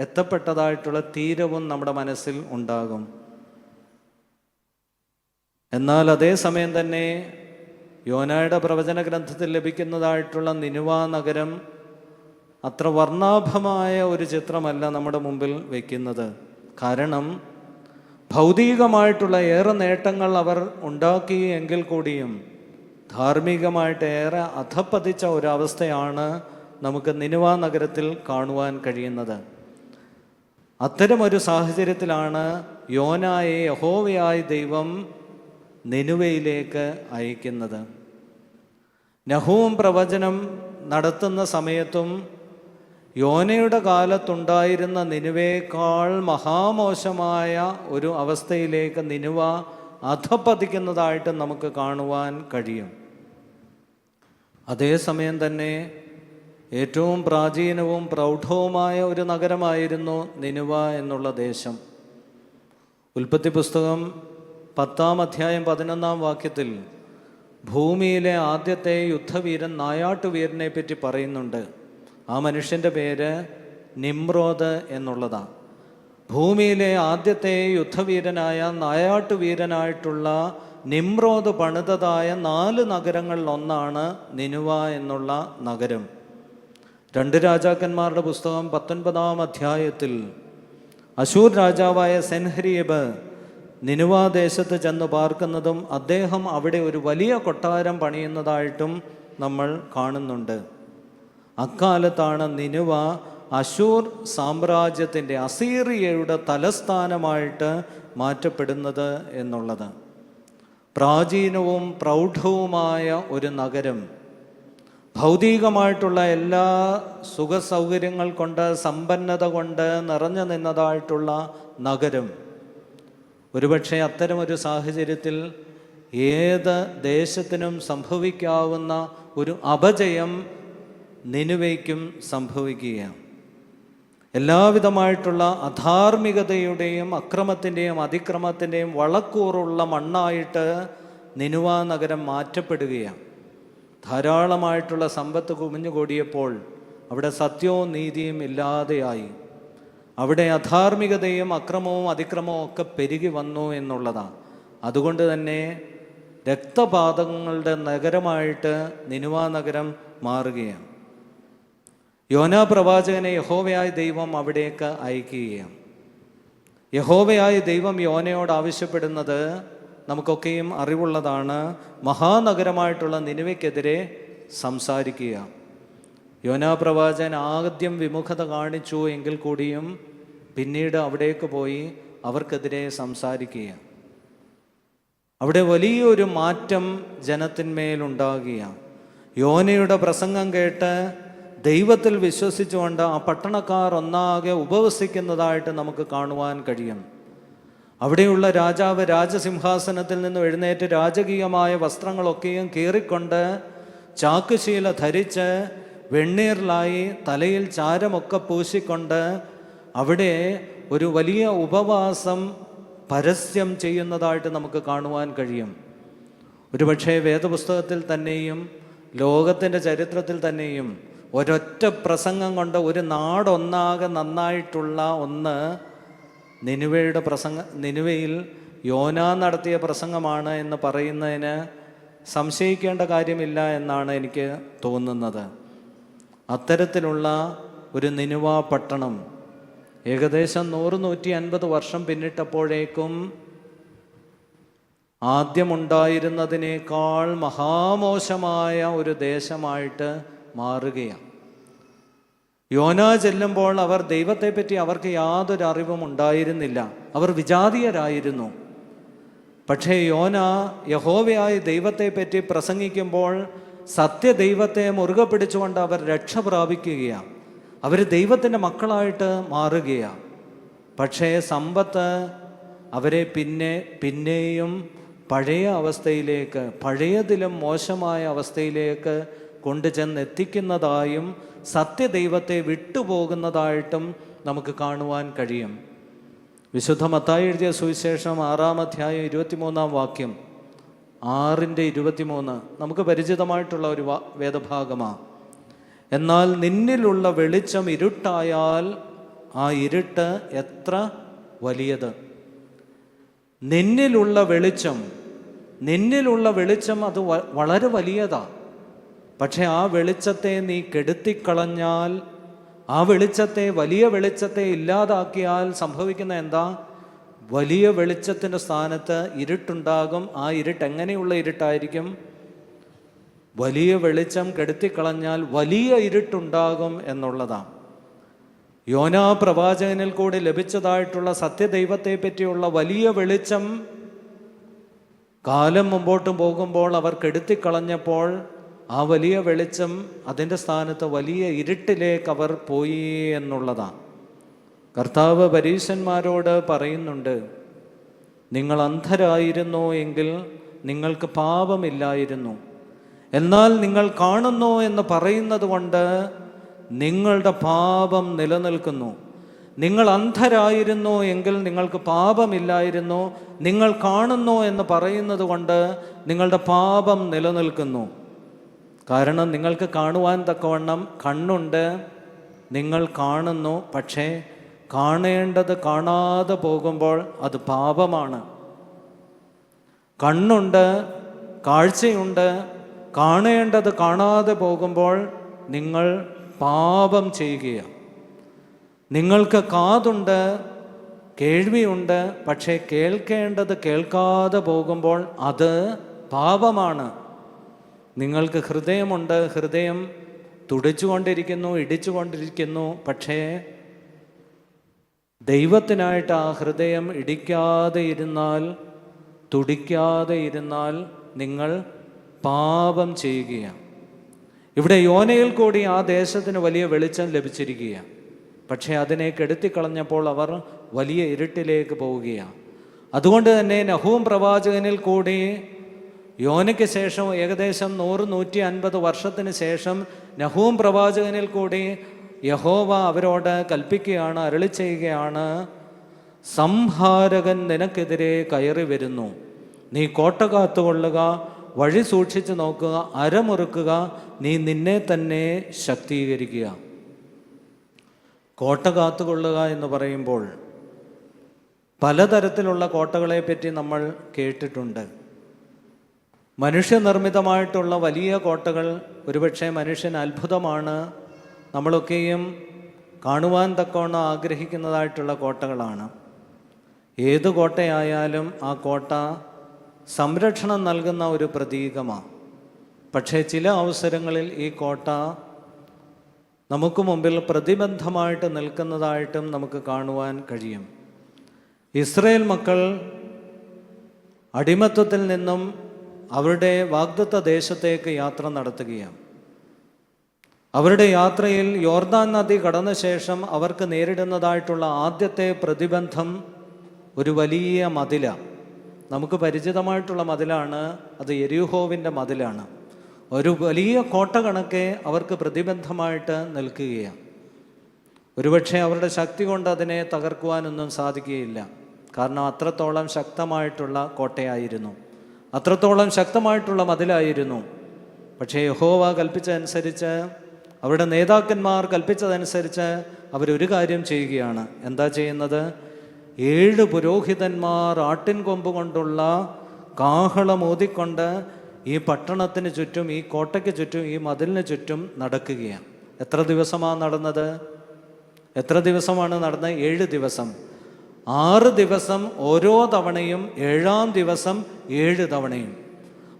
എത്തപ്പെട്ടതായിട്ടുള്ള തീരവും നമ്മുടെ മനസ്സിൽ ഉണ്ടാകും. എന്നാൽ അതേസമയം തന്നെ യോനയുടെ പ്രവചന ഗ്രന്ഥത്തിൽ ലഭിക്കുന്നതായിട്ടുള്ള നിനുവ നഗരം അത്ര വർണ്ണാഭമായ ഒരു ചിത്രമല്ല നമ്മുടെ മുമ്പിൽ വയ്ക്കുന്നത്. കാരണം ഭൗതികമായിട്ടുള്ള ഏറെ നേട്ടങ്ങൾ അവർ ഉണ്ടാക്കി എങ്കിൽ കൂടിയും ധാർമ്മികമായിട്ട് ഏറെ അധപ്പതിച്ച ഒരവസ്ഥയാണ് നമുക്ക് നിനുവ നഗരത്തിൽ കാണുവാൻ കഴിയുന്നത്. അത്തരമൊരു സാഹചര്യത്തിലാണ് യോനായെ യഹോവയായ ദൈവം നിനുവയിലേക്ക് അയക്കുന്നത്. നഹൂം പ്രവചനം നടത്തുന്ന സമയത്തും യോനയുടെ കാലത്തുണ്ടായിരുന്ന നിനുവയേക്കാൾ മഹാമോശമായ ഒരു അവസ്ഥയിലേക്ക് നിനുവ അധപ്പതിക്കുന്നതായിട്ട് നമുക്ക് കാണുവാൻ കഴിയും. അതേസമയം തന്നെ ഏറ്റവും പ്രാചീനവും പ്രൗഢവുമായ ഒരു നഗരമായിരുന്നു നിനുവ എന്നുള്ള ദേശം. ഉൽപ്പത്തി പുസ്തകം 10-ാം അധ്യായം 11-ാം വാക്യത്തിൽ ഭൂമിയിലെ ആദ്യത്തെ യുദ്ധവീരൻ നായാട്ടുവീരനെ പറ്റി പറയുന്നുണ്ട്. ആ മനുഷ്യൻ്റെ പേര് നിമ്രോദ് എന്നുള്ളതാണ്. ഭൂമിയിലെ ആദ്യത്തെ യുദ്ധവീരനായ നായാട്ടുവീരനായിട്ടുള്ള നിമ്രോദ് പണിതതായ 4 നഗരങ്ങളിലൊന്നാണ് നിനുവ എന്നുള്ള നഗരം. 2 രാജാക്കന്മാരുടെ പുസ്തകം 19-ാം അധ്യായത്തിൽ അശൂർ രാജാവായ സെൻഹരീബ് നിനുവ ദേശത്ത് ചെന്ന് പാർക്കുന്നതും അദ്ദേഹം അവിടെ ഒരു വലിയ കൊട്ടാരം പണിയുന്നതായിട്ടും നമ്മൾ കാണുന്നുണ്ട്. അക്കാലത്താണ് നിനുവ അശൂർ സാമ്രാജ്യത്തിൻ്റെ, അസീറിയയുടെ തലസ്ഥാനമായിട്ട് മാറ്റപ്പെടുന്നത് എന്നുള്ളത്. പ്രാചീനവും പ്രൗഢവുമായ ഒരു നഗരം, ഭൗതികമായിട്ടുള്ള എല്ലാ സുഖസൗകര്യങ്ങൾ കൊണ്ട്, സമ്പന്നത കൊണ്ട് നിറഞ്ഞു നിന്നതായിട്ടുള്ള നഗരം. ഒരുപക്ഷെ അത്തരമൊരു സാഹചര്യത്തിൽ ഏത് ദേശത്തിനും സംഭവിക്കാവുന്ന ഒരു അപജയം നിനുവയ്ക്കും സംഭവിക്കുകയാണ്. എല്ലാവിധമായിട്ടുള്ള അധാർമികതയുടെയും അക്രമത്തിൻ്റെയും അതിക്രമത്തിൻ്റെയും വളക്കൂറുള്ള മണ്ണായിട്ട് നിനുവ നഗരം മാറ്റപ്പെടുകയാണ്. ധാരാളമായിട്ടുള്ള സമ്പത്ത് കുമിഞ്ഞുകൂടിയപ്പോൾ അവിടെ സത്യവും നീതിയും ഇല്ലാതെയായി. അവിടെ അധാർമികതയും അക്രമവും അതിക്രമവും ഒക്കെ പെരുകി വന്നു എന്നുള്ളതാണ്. അതുകൊണ്ട് തന്നെ രക്തപാതങ്ങളുടെ നഗരമായിട്ട് നിനുവ നഗരം മാറുകയാണ്. യോനാ പ്രവാചകനെ യഹോവയായ ദൈവം അവിടേക്ക് അയക്കുകയാണ്. യഹോവയായ ദൈവം യോനയോട് ആവശ്യപ്പെടുന്നത് നമുക്കൊക്കെയും അറിവുള്ളതാണ്. മഹാനഗരമായിട്ടുള്ള നിനുവയ്ക്കെതിരെ സംസാരിക്കുക. യോനാ പ്രവാചകൻ ആദ്യം വിമുഖത കാണിച്ചു എങ്കിൽ കൂടിയും പിന്നീട് അവിടേക്ക് പോയി അവർക്കെതിരെ സംസാരിക്കുക. അവിടെ വലിയൊരു മാറ്റം ജനത്തിന്മേലുണ്ടാകുകയാണ്. യോനയുടെ പ്രസംഗം കേട്ട് ദൈവത്തിൽ വിശ്വസിച്ചുകൊണ്ട് ആ പട്ടണക്കാർ ഒന്നാകെ ഉപവസിക്കുന്നതായിട്ട് നമുക്ക് കാണുവാൻ കഴിയും. അവിടെയുള്ള രാജാവ് രാജസിംഹാസനത്തിൽ നിന്ന് എഴുന്നേറ്റ് രാജകീയമായ വസ്ത്രങ്ങളൊക്കെയും കീറിക്കൊണ്ട് ചാക്കുശീല ധരിച്ച് വെണ്ണീറിലായി തലയിൽ ചാരമൊക്കെ പൂശിക്കൊണ്ട് അവിടെ ഒരു വലിയ ഉപവാസം പരസ്യം ചെയ്യുന്നതായിട്ട് നമുക്ക് കാണുവാൻ കഴിയും. ഒരുപക്ഷെ വേദപുസ്തകത്തിൽ തന്നെയും ലോകത്തിൻ്റെ ചരിത്രത്തിൽ തന്നെയും ഒരൊറ്റ പ്രസംഗം കൊണ്ട് ഒരു നാടൊന്നാകെ നന്നായിട്ടുള്ള ഒന്ന് നിനുവയിൽ യോനാ നടത്തിയ പ്രസംഗമാണ് എന്ന് പറയുന്നതിന് സംശയിക്കേണ്ട കാര്യമില്ല എന്നാണ് എനിക്ക് തോന്നുന്നത്. അത്തരത്തിലുള്ള ഒരു നിനുവ പട്ടണം ഏകദേശം 100-150 വർഷം പിന്നിട്ടപ്പോഴേക്കും ആദ്യമുണ്ടായിരുന്നതിനേക്കാൾ മഹാമോശമായ ഒരു ദേശമായിട്ട് മാറുകയാണ്. യോനാ ചെല്ലുമ്പോൾ അവർ ദൈവത്തെപ്പറ്റി അവർക്ക് യാതൊരു അറിവും ഉണ്ടായിരുന്നില്ല. അവർ വിജാതീയരായിരുന്നു. പക്ഷേ യോന യഹോവയായ ദൈവത്തെപ്പറ്റി പ്രസംഗിക്കുമ്പോൾ സത്യദൈവത്തെ മുറുകെ പിടിച്ചുകൊണ്ട് അവർ രക്ഷ പ്രാപിക്കുകയാണ്. അവർ ദൈവത്തിൻ്റെ മക്കളായിട്ട് മാറുകയാണ്. പക്ഷേ സമ്പത്ത് അവരെ പിന്നെയും പഴയ അവസ്ഥയിലേക്ക്, പഴയതിലും മോശമായ അവസ്ഥയിലേക്ക് കൊണ്ടുചെന്നെത്തിക്കുന്നതായും സത്യദൈവത്തെ വിട്ടുപോകുന്നതായിട്ടും നമുക്ക് കാണുവാൻ കഴിയും. വിശുദ്ധ മത്തായി എഴുതിയ സുവിശേഷം 6-ാം അധ്യായം 23-ാം വാക്യം, 6:23 നമുക്ക് പരിചിതമായിട്ടുള്ള ഒരു വേദഭാഗമാണ്. എന്നാൽ നിന്നിലുള്ള വെളിച്ചം ഇരുട്ടായാൽ ആ ഇരുട്ട് എത്ര വലിയത്. നിന്നിലുള്ള വെളിച്ചം അത് വളരെ വലിയതാണ്. പക്ഷെ ആ വെളിച്ചത്തെ നീ കെടുത്തിക്കളഞ്ഞാൽ, ആ വെളിച്ചത്തെ, വലിയ വെളിച്ചത്തെ ഇല്ലാതാക്കിയാൽ സംഭവിക്കുന്ന എന്താ? വലിയ വെളിച്ചത്തിൻ്റെ സ്ഥാനത്ത് ഇരുട്ടുണ്ടാകും. ആ ഇരുട്ട് എങ്ങനെയുള്ള ഇരുട്ടായിരിക്കും? വലിയ വെളിച്ചം കെടുത്തിക്കളഞ്ഞാൽ വലിയ ഇരുട്ടുണ്ടാകും എന്നുള്ളതാണ്. യോനാ പ്രവാചകനിൽ കൂടി ലഭിച്ചതായിട്ടുള്ള സത്യദൈവത്തെ പറ്റിയുള്ള വലിയ വെളിച്ചം കാലം മുമ്പോട്ട് പോകുമ്പോൾ അവർ കെടുത്തിക്കളഞ്ഞപ്പോൾ ആ വലിയ വെളിച്ചം അതിൻ്റെ സ്ഥാനത്ത് വലിയ ഇരുട്ടിലേക്ക് അവർ പോയി എന്നുള്ളതാണ്. കർത്താവ് പരീശന്മാരോട് പറയുന്നുണ്ട്, നിങ്ങൾ അന്ധരായിരുന്നു എങ്കിൽ നിങ്ങൾക്ക് പാപമില്ലായിരുന്നു. എന്നാൽ നിങ്ങൾ കാണുന്നു എന്ന് പറയുന്നത് കൊണ്ട് നിങ്ങളുടെ പാപം നിലനിൽക്കുന്നു. നിങ്ങൾ അന്ധരായിരുന്നു എങ്കിൽ നിങ്ങൾക്ക് പാപമില്ലായിരുന്നു. നിങ്ങൾ കാണുന്നു എന്ന് പറയുന്നത് കൊണ്ട് നിങ്ങളുടെ പാപം നിലനിൽക്കുന്നു. കാരണം നിങ്ങൾക്ക് കാണുവാൻ തക്കവണ്ണം കണ്ണുണ്ട്, നിങ്ങൾ കാണുന്നു. പക്ഷേ കാണേണ്ടത് കാണാതെ പോകുമ്പോൾ അത് പാപമാണ്. കണ്ണുണ്ട്, കാഴ്ചയുണ്ട്, കാണേണ്ടത് കാണാതെ പോകുമ്പോൾ നിങ്ങൾ പാപം ചെയ്യുകയാണ്. നിങ്ങൾക്ക് കാതുണ്ട്, കേൾവിയുണ്ട്, പക്ഷേ കേൾക്കേണ്ടത് കേൾക്കാതെ പോകുമ്പോൾ അത് പാപമാണ്. നിങ്ങൾക്ക് ഹൃദയമുണ്ട്, ഹൃദയം തുടിച്ചുകൊണ്ടിരിക്കുന്നു, ഇടിച്ചുകൊണ്ടിരിക്കുന്നു, പക്ഷേ ദൈവത്തിനായിട്ട് ആ ഹൃദയം ഇടിക്കാതെ ഇരുന്നാൽ, തുടിക്കാതെ ഇരുന്നാൽ നിങ്ങൾ പാപം ചെയ്യുകയാണ്. ഇവിടെ യോനയിൽ കൂടി ആ ദേശത്തിന് വലിയ വെളിച്ചം ലഭിച്ചിരിക്കുകയാണ്. പക്ഷേ അതിനെ കെടുത്തിക്കളഞ്ഞപ്പോൾ അവർ വലിയ ഇരുട്ടിലേക്ക് പോവുകയാണ്. അതുകൊണ്ട് തന്നെ നഹൂം പ്രവാചകനിൽ കൂടി യോനയ്ക്ക് ശേഷം ഏകദേശം 100-150 വർഷത്തിന് ശേഷം നഹൂം പ്രവാചകനിൽ കൂടി യഹോവ അവരോട് കൽപ്പിക്കുകയാണ്, അരുളി ചെയ്യുകയാണ്, സംഹാരകൻ നിനക്കെതിരെ കയറി വരുന്നു. നീ കോട്ട കാത്തുകൊള്ളുക, വഴി സൂക്ഷിച്ചു നോക്കുക, അരമുറുക്കുക, നീ നിന്നെ തന്നെ ശക്തീകരിക്കുക. കോട്ട കാത്തുകൊള്ളുക എന്ന് പറയുമ്പോൾ പലതരത്തിലുള്ള കോട്ടകളെ പറ്റി നമ്മൾ കേട്ടിട്ടുണ്ട്. മനുഷ്യനിർമ്മിതമായിട്ടുള്ള വലിയ കോട്ടകൾ ഒരുപക്ഷെ മനുഷ്യന് അത്ഭുതമാണ്, നമ്മളൊക്കെയും കാണുവാൻ തക്കവണ്ണം ആഗ്രഹിക്കുന്നതായിട്ടുള്ള കോട്ടകളാണ്. ഏത് കോട്ടയായാലും ആ കോട്ട സംരക്ഷണം നൽകുന്ന ഒരു പ്രതീകമാണ്. പക്ഷേ ചില അവസരങ്ങളിൽ ഈ കോട്ട നമുക്ക് മുമ്പിൽ പ്രതിബന്ധമായിട്ട് നിൽക്കുന്നതായിട്ടും നമുക്ക് കാണുവാൻ കഴിയും. ഇസ്രായേൽ മക്കൾ അടിമത്തത്തിൽ നിന്നും അവരുടെ വാഗ്ദത്ത ദേശത്തേക്ക് യാത്ര നടത്തുകയാണ്. അവരുടെ യാത്രയിൽ യോർദാൻ നദി കടന്ന ശേഷം അവർക്ക് നേരിടുന്നതായിട്ടുള്ള ആദ്യത്തെ പ്രതിബന്ധം ഒരു വലിയ മതിലാണ്. നമുക്ക് പരിചിതമായിട്ടുള്ള മതിലാണ്, അത് യെരിഹോവിൻ്റെ മതിലാണ്. ഒരു വലിയ കോട്ട കണക്കെ അവർക്ക് പ്രതിബന്ധമായിട്ട് നിൽക്കുകയാണ്. ഒരുപക്ഷെ അവരുടെ ശക്തി കൊണ്ട് അതിനെ തകർക്കുവാനൊന്നും സാധിക്കുകയില്ല. കാരണം അത്രത്തോളം ശക്തമായിട്ടുള്ള കോട്ടയായിരുന്നു, അത്രത്തോളം ശക്തമായിട്ടുള്ള മതിലായിരുന്നു. പക്ഷേ യഹോവ കൽപ്പിച്ചതനുസരിച്ച്, അവരുടെ നേതാക്കന്മാർ കൽപ്പിച്ചതനുസരിച്ച് അവരൊരു കാര്യം ചെയ്യുകയാണ്. എന്താ ചെയ്യുന്നത്? 7 പുരോഹിതന്മാർ ആട്ടിൻ കൊമ്പ് കൊണ്ടുള്ള കാഹളം ഊതിക്കൊണ്ട് ഈ പട്ടണത്തിന് ചുറ്റും, ഈ കോട്ടയ്ക്ക് ചുറ്റും, ഈ മതിലിന് ചുറ്റും നടക്കുകയാണ്. എത്ര ദിവസമാണ് നടന്നത്? എത്ര ദിവസമാണ് നടന്നത്? 7 ദിവസം. 6 ദിവസം ഓരോ തവണയും, 7-ാം ദിവസം 7 തവണയും,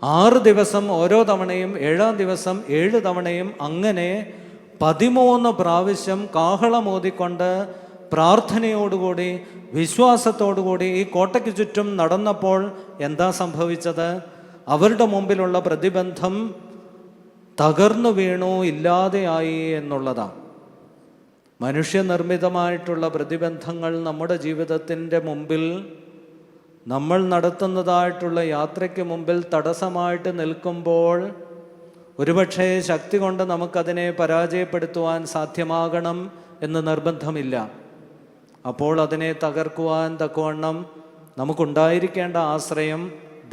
6 ദിവസം ഓരോ തവണയും, 7-ാം ദിവസം 7 തവണയും, അങ്ങനെ 13 പ്രാവശ്യം കാഹളമോതിക്കൊണ്ട് പ്രാർത്ഥനയോടുകൂടി വിശ്വാസത്തോടുകൂടി ഈ കോട്ടയ്ക്ക് ചുറ്റും നടന്നപ്പോൾ എന്താ സംഭവിച്ചത്? അവരുടെ മുമ്പിലുള്ള പ്രതിബന്ധം തകർന്നു വീണു, ഇല്ലാതെയായി എന്നുള്ളതാണ്. മനുഷ്യനിർമ്മിതമായിട്ടുള്ള പ്രതിബന്ധങ്ങൾ നമ്മുടെ ജീവിതത്തിൻ്റെ മുമ്പിൽ, നമ്മൾ നടത്തുന്നതായിട്ടുള്ള യാത്രയ്ക്ക് മുമ്പിൽ തടസ്സമായിട്ട് നിൽക്കുമ്പോൾ ഒരുപക്ഷെ ശക്തി കൊണ്ട് നമുക്കതിനെ പരാജയപ്പെടുത്തുവാൻ സാധ്യമാകണം എന്ന് നിർബന്ധമില്ല. അപ്പോൾ അതിനെ തകർക്കുവാൻ തക്കവണ്ണം നമുക്കുണ്ടായിരിക്കേണ്ട ആശ്രയം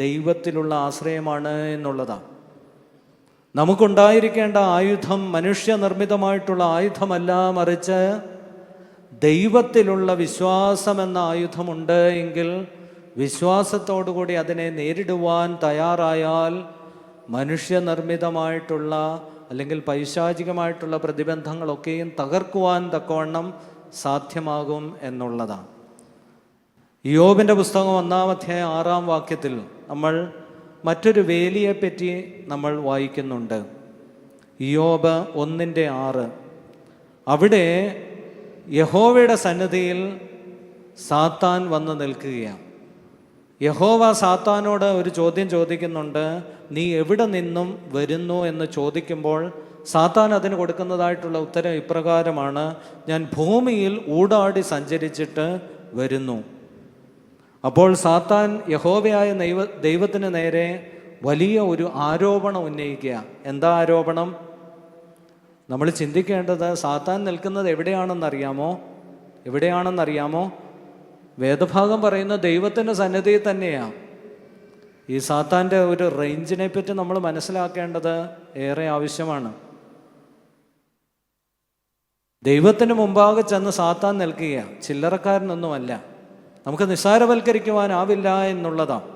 ദൈവത്തിലുള്ള ആശ്രയമാണ് എന്നുള്ളതാണ്. നമുക്കുണ്ടായിരിക്കേണ്ട ആയുധം മനുഷ്യനിർമ്മിതമായിട്ടുള്ള ആയുധമല്ല, മറിച്ച് ദൈവത്തിലുള്ള വിശ്വാസം എന്ന ആയുധമുണ്ട് എങ്കിൽ വിശ്വാസത്തോടുകൂടി അതിനെ നേരിടുവാൻ തയ്യാറായാൽ മനുഷ്യനിർമ്മിതമായിട്ടുള്ള അല്ലെങ്കിൽ പൈശാചികമായിട്ടുള്ള പ്രതിബന്ധങ്ങളൊക്കെയും തകർക്കുവാൻ തക്കവണ്ണം സാധ്യമാകും എന്നുള്ളതാണ്. ഇയ്യോബിൻ്റെ പുസ്തകം 1-ാം അധ്യായം 6-ാം വാക്യത്തിൽ നമ്മൾ മറ്റൊരു വേലിയെപ്പറ്റി നമ്മൾ വായിക്കുന്നുണ്ട്. ഇയ്യോബ് 1:6. അവിടെ യഹോവയുടെ സന്നിധിയിൽ സാത്താൻ വന്ന് നിൽക്കുകയാണ്. യഹോവ സാത്താനോട് ഒരു ചോദ്യം ചോദിക്കുന്നുണ്ട്. നീ എവിടെ നിന്നും വരുന്നു എന്ന് ചോദിക്കുമ്പോൾ സാത്താൻ അതിന് കൊടുക്കുന്നതായിട്ടുള്ള ഉത്തരം ഇപ്രകാരമാണ്: ഞാൻ ഭൂമിയിൽ ഊടാടി സഞ്ചരിച്ചിട്ട് വരുന്നു. അപ്പോൾ സാത്താൻ യഹോവയായ ദൈവത്തിന് നേരെ വലിയ ഒരു ആരോപണം ഉന്നയിക്കുക. എന്താ ആരോപണം? നമ്മൾ ചിന്തിക്കേണ്ടത് സാത്താൻ നിൽക്കുന്നത് എവിടെയാണെന്നറിയാമോ? വേദഭാഗം പറയുന്ന ദൈവത്തിൻ്റെ സന്നിധിയിൽ തന്നെയാണ്. ഈ സാത്താൻ്റെ ഒരു റേഞ്ചിനെ പറ്റി നമ്മൾ മനസ്സിലാക്കേണ്ടത് ഏറെ ആവശ്യമാണ്. ദൈവത്തിന് മുമ്പാകെ ചെന്ന് സാത്താൻ നിൽക്കുകയാണ്, ചില്ലറക്കാരനൊന്നുമല്ല. നമുക്ക് നിസ്സാരവൽക്കരിക്കുവാനാവില്ല എന്നുള്ളതാണ്.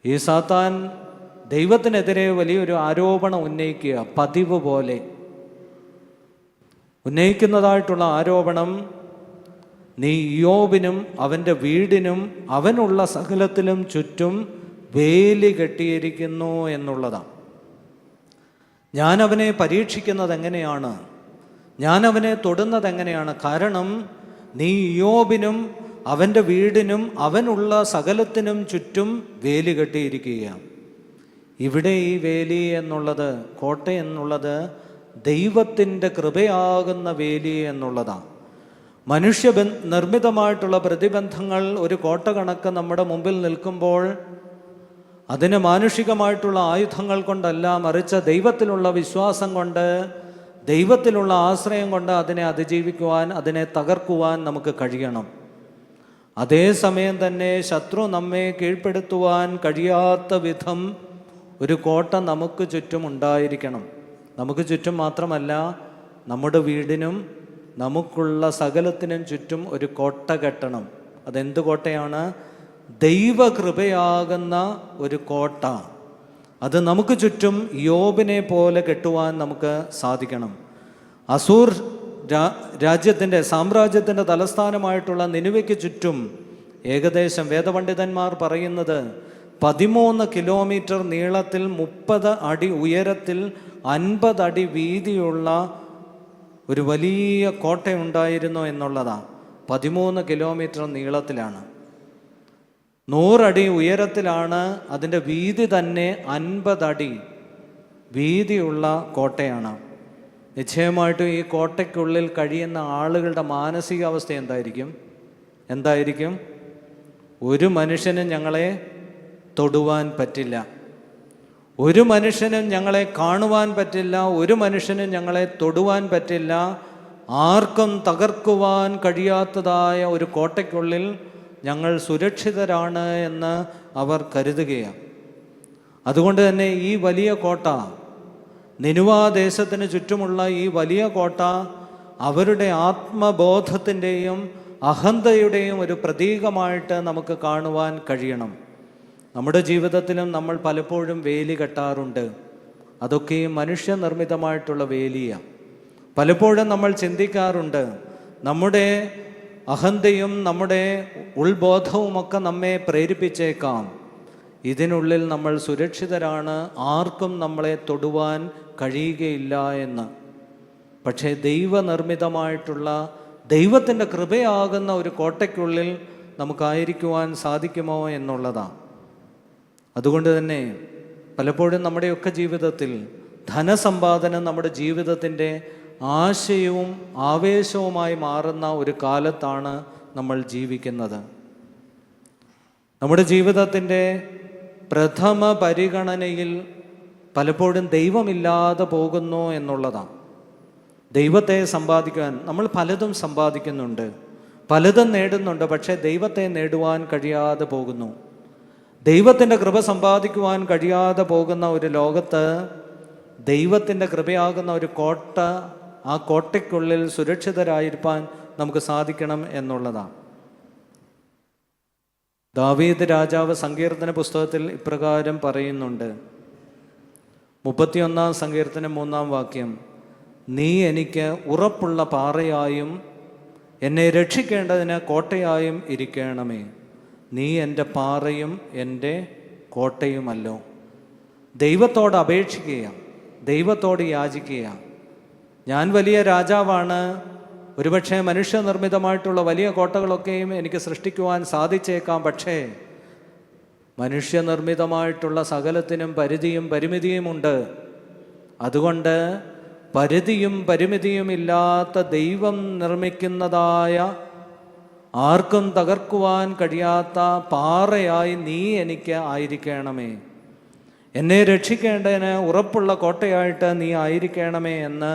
ഈ സാത്താൻ ദൈവത്തിനെതിരെ വലിയൊരു ആരോപണം ഉന്നയിക്കുക, പതിവ് പോലെ ഉന്നയിക്കുന്നതായിട്ടുള്ള ആരോപണം, നീ ഇയ്യോബിനും അവൻ്റെ വീടിനും അവനുള്ള സകലത്തിലും ചുറ്റും വേലി കെട്ടിയിരിക്കുന്നു എന്നുള്ളതാണ്. ഞാൻ അവനെ പരീക്ഷിക്കുന്നത് എങ്ങനെയാണ്, ഞാൻ അവനെ തൊടുന്നത് എങ്ങനെയാണ്? കാരണം നീ ഇയ്യോബിനും അവൻ്റെ വീടിനും അവനുള്ള സകലത്തിനും ചുറ്റും വേലി കെട്ടിയിരിക്കുകയാണ്. ഇവിടെ ഈ വേലി എന്നുള്ളത്, കോട്ട എന്നുള്ളത് ദൈവത്തിൻ്റെ കൃപയാകുന്ന വേലി എന്നുള്ളതാണ്. മനുഷ്യ നിർമ്മിതമായിട്ടുള്ള പ്രതിബന്ധങ്ങൾ ഒരു കോട്ട കണക്ക് നമ്മുടെ മുമ്പിൽ നിൽക്കുമ്പോൾ അതിന് മാനുഷികമായിട്ടുള്ള ആയുധങ്ങൾ കൊണ്ടല്ല, മറിച്ച് ദൈവത്തിലുള്ള വിശ്വാസം കൊണ്ട്, ദൈവത്തിലുള്ള ആശ്രയം കൊണ്ട് അതിനെ അതിജീവിക്കുവാൻ, അതിനെ തകർക്കുവാൻ നമുക്ക് കഴിയണം. അതേസമയം തന്നെ ശത്രു നമ്മെ കീഴ്പ്പെടുത്തുവാൻ കഴിയാത്ത വിധം ഒരു കോട്ട നമുക്ക് ചുറ്റും ഉണ്ടായിരിക്കണം. നമുക്ക് ചുറ്റും മാത്രമല്ല, നമ്മുടെ വീടിനും നമുക്കുള്ള സകലത്തിനും ചുറ്റും ഒരു കോട്ട കെട്ടണം. അതെന്ത് കോട്ടയാണ്? ദൈവകൃപയാകുന്ന ഒരു കോട്ട. അത് നമുക്ക് ചുറ്റും യോബിനെ പോലെ കെട്ടുവാൻ നമുക്ക് സാധിക്കണം. അസൂർ സാമ്രാജ്യത്തിൻ്റെ തലസ്ഥാനമായിട്ടുള്ള നിനിവയ്ക്ക് ചുറ്റും ഏകദേശം വേദപണ്ഡിതന്മാർ പറയുന്നത് 13 കിലോമീറ്റർ നീളത്തിൽ 30 അടി ഉയരത്തിൽ 50 അടി വീതിയുള്ള ഒരു വലിയ കോട്ടയുണ്ടായിരുന്നു എന്നുള്ളതാണ്. 13 കിലോമീറ്റർ നീളത്തിലാണ്, 100 അടി ഉയരത്തിലാണ്. അതിൻ്റെ വീതി തന്നെ 50 അടി വീതിയുള്ള കോട്ടയാണ്. നിശ്ചയമായിട്ടും ഈ കോട്ടയ്ക്കുള്ളിൽ കഴിയുന്ന ആളുകളുടെ മാനസികാവസ്ഥ എന്തായിരിക്കും? ഒരു മനുഷ്യനും ഞങ്ങളെ തൊടുവാൻ പറ്റില്ല, ഒരു മനുഷ്യനും ഞങ്ങളെ കാണുവാൻ പറ്റില്ല, ഒരു മനുഷ്യനും ഞങ്ങളെ തൊടുവാൻ പറ്റില്ല, ആർക്കും തകർക്കുവാൻ കഴിയാത്തതായ ഒരു കോട്ടയ്ക്കുള്ളിൽ ഞങ്ങൾ സുരക്ഷിതരാണ് എന്ന് അവർ കരുതുകയാണ്. അതുകൊണ്ട് തന്നെ ഈ വലിയ കോട്ട, നിനുവാ ദേശത്തിന് ചുറ്റുമുള്ള ഈ വലിയ കോട്ട അവരുടെ ആത്മബോധത്തിൻ്റെയും അഹന്തയുടെയും ഒരു പ്രതീകമായിട്ട് നമുക്ക് കാണുവാൻ കഴിയണം. നമ്മുടെ ജീവിതത്തിലും നമ്മൾ പലപ്പോഴും വേലി കെട്ടാറുണ്ട്. അതൊക്കെ മനുഷ്യനിർമ്മിതമായിട്ടുള്ള വേലിയാണ്. പലപ്പോഴും നമ്മൾ ചിന്തിക്കാറുണ്ട്, നമ്മുടെ അഹന്തയും നമ്മുടെ ഉൾബോധവുമൊക്കെ നമ്മെ പ്രേരിപ്പിച്ചേക്കാം, ഇതിനുള്ളിൽ നമ്മൾ സുരക്ഷിതരാണ്, ആർക്കും നമ്മളെ തൊടുവാൻ കഴിയുകയില്ല എന്ന്. പക്ഷേ ദൈവനിർമ്മിതമായിട്ടുള്ള ദൈവത്തിൻ്റെ കൃപയാകുന്ന ഒരു കോട്ടയ്ക്കുള്ളിൽ നമുക്കായിരിക്കുവാൻ സാധിക്കുമോ എന്നുള്ളതാണ്. അതുകൊണ്ട് തന്നെ പലപ്പോഴും നമ്മുടെയൊക്കെ ജീവിതത്തിൽ ധനസമ്പാദനം നമ്മുടെ ജീവിതത്തിൻ്റെ ആശയവും ആവേശവുമായി മാറുന്ന ഒരു കാലത്താണ് നമ്മൾ ജീവിക്കുന്നത്. നമ്മുടെ ജീവിതത്തിൻ്റെ പ്രഥമ പരിഗണനയിൽ പലപ്പോഴും ദൈവമില്ലാതെ പോകുന്നു എന്നുള്ളതാണ്. ദൈവത്തെ സമ്പാദിക്കുവാൻ നമ്മൾ പലതും സമ്പാദിക്കുന്നുണ്ട്, പലതും നേടുന്നുണ്ട്, പക്ഷേ ദൈവത്തെ നേടുവാൻ കഴിയാതെ പോകുന്നു. ദൈവത്തിൻ്റെ കൃപ സമ്പാദിക്കുവാൻ കഴിയാതെ പോകുന്ന ഒരു ലോകത്ത് ദൈവത്തിൻ്റെ കൃപയാകുന്ന ഒരു കോട്ട, ആ കോട്ടയ്ക്കുള്ളിൽ സുരക്ഷിതരായിരിക്കാൻ നമുക്ക് സാധിക്കണം എന്നുള്ളതാണ്. ദാവീദ് രാജാവ് സങ്കീർത്തന പുസ്തകത്തിൽ ഇപ്രകാരം പറയുന്നുണ്ട്, 31-ാം സങ്കീർത്തനം 3-ാം വാക്യം, നീ എനിക്ക് ഉറപ്പുള്ള പാറയായും എന്നെ രക്ഷിക്കേണ്ടതിന് കോട്ടയായും ഇരിക്കണമേ. നീ എൻ്റെ പാറയും എൻ്റെ കോട്ടയുമല്ലോ. ദൈവത്തോട് അപേക്ഷിക്കുക, ദൈവത്തോട് യാചിക്കുക. ഞാൻ വലിയ രാജാവാണ്, ഒരുപക്ഷെ മനുഷ്യനിർമ്മിതമായിട്ടുള്ള വലിയ കോട്ടകളൊക്കെയും എനിക്ക് സൃഷ്ടിക്കുവാൻ സാധിച്ചേക്കാം, പക്ഷേ മനുഷ്യനിർമ്മിതമായിട്ടുള്ള സകലത്തിനും പരിധിയും പരിമിതിയുമുണ്ട്. അതുകൊണ്ട് പരിധിയും പരിമിതിയും ഇല്ലാത്ത ദൈവം നിർമ്മിക്കുന്നതായ, ആർക്കും തകർക്കുവാൻ കഴിയാത്ത പാറയായി നീ എനിക്ക് ആയിരിക്കണമേ. എന്നെ രക്ഷിക്കേണ്ടതിന് ഉറപ്പുള്ള കോട്ടയായിട്ട് നീ ആയിരിക്കണമേ എന്ന്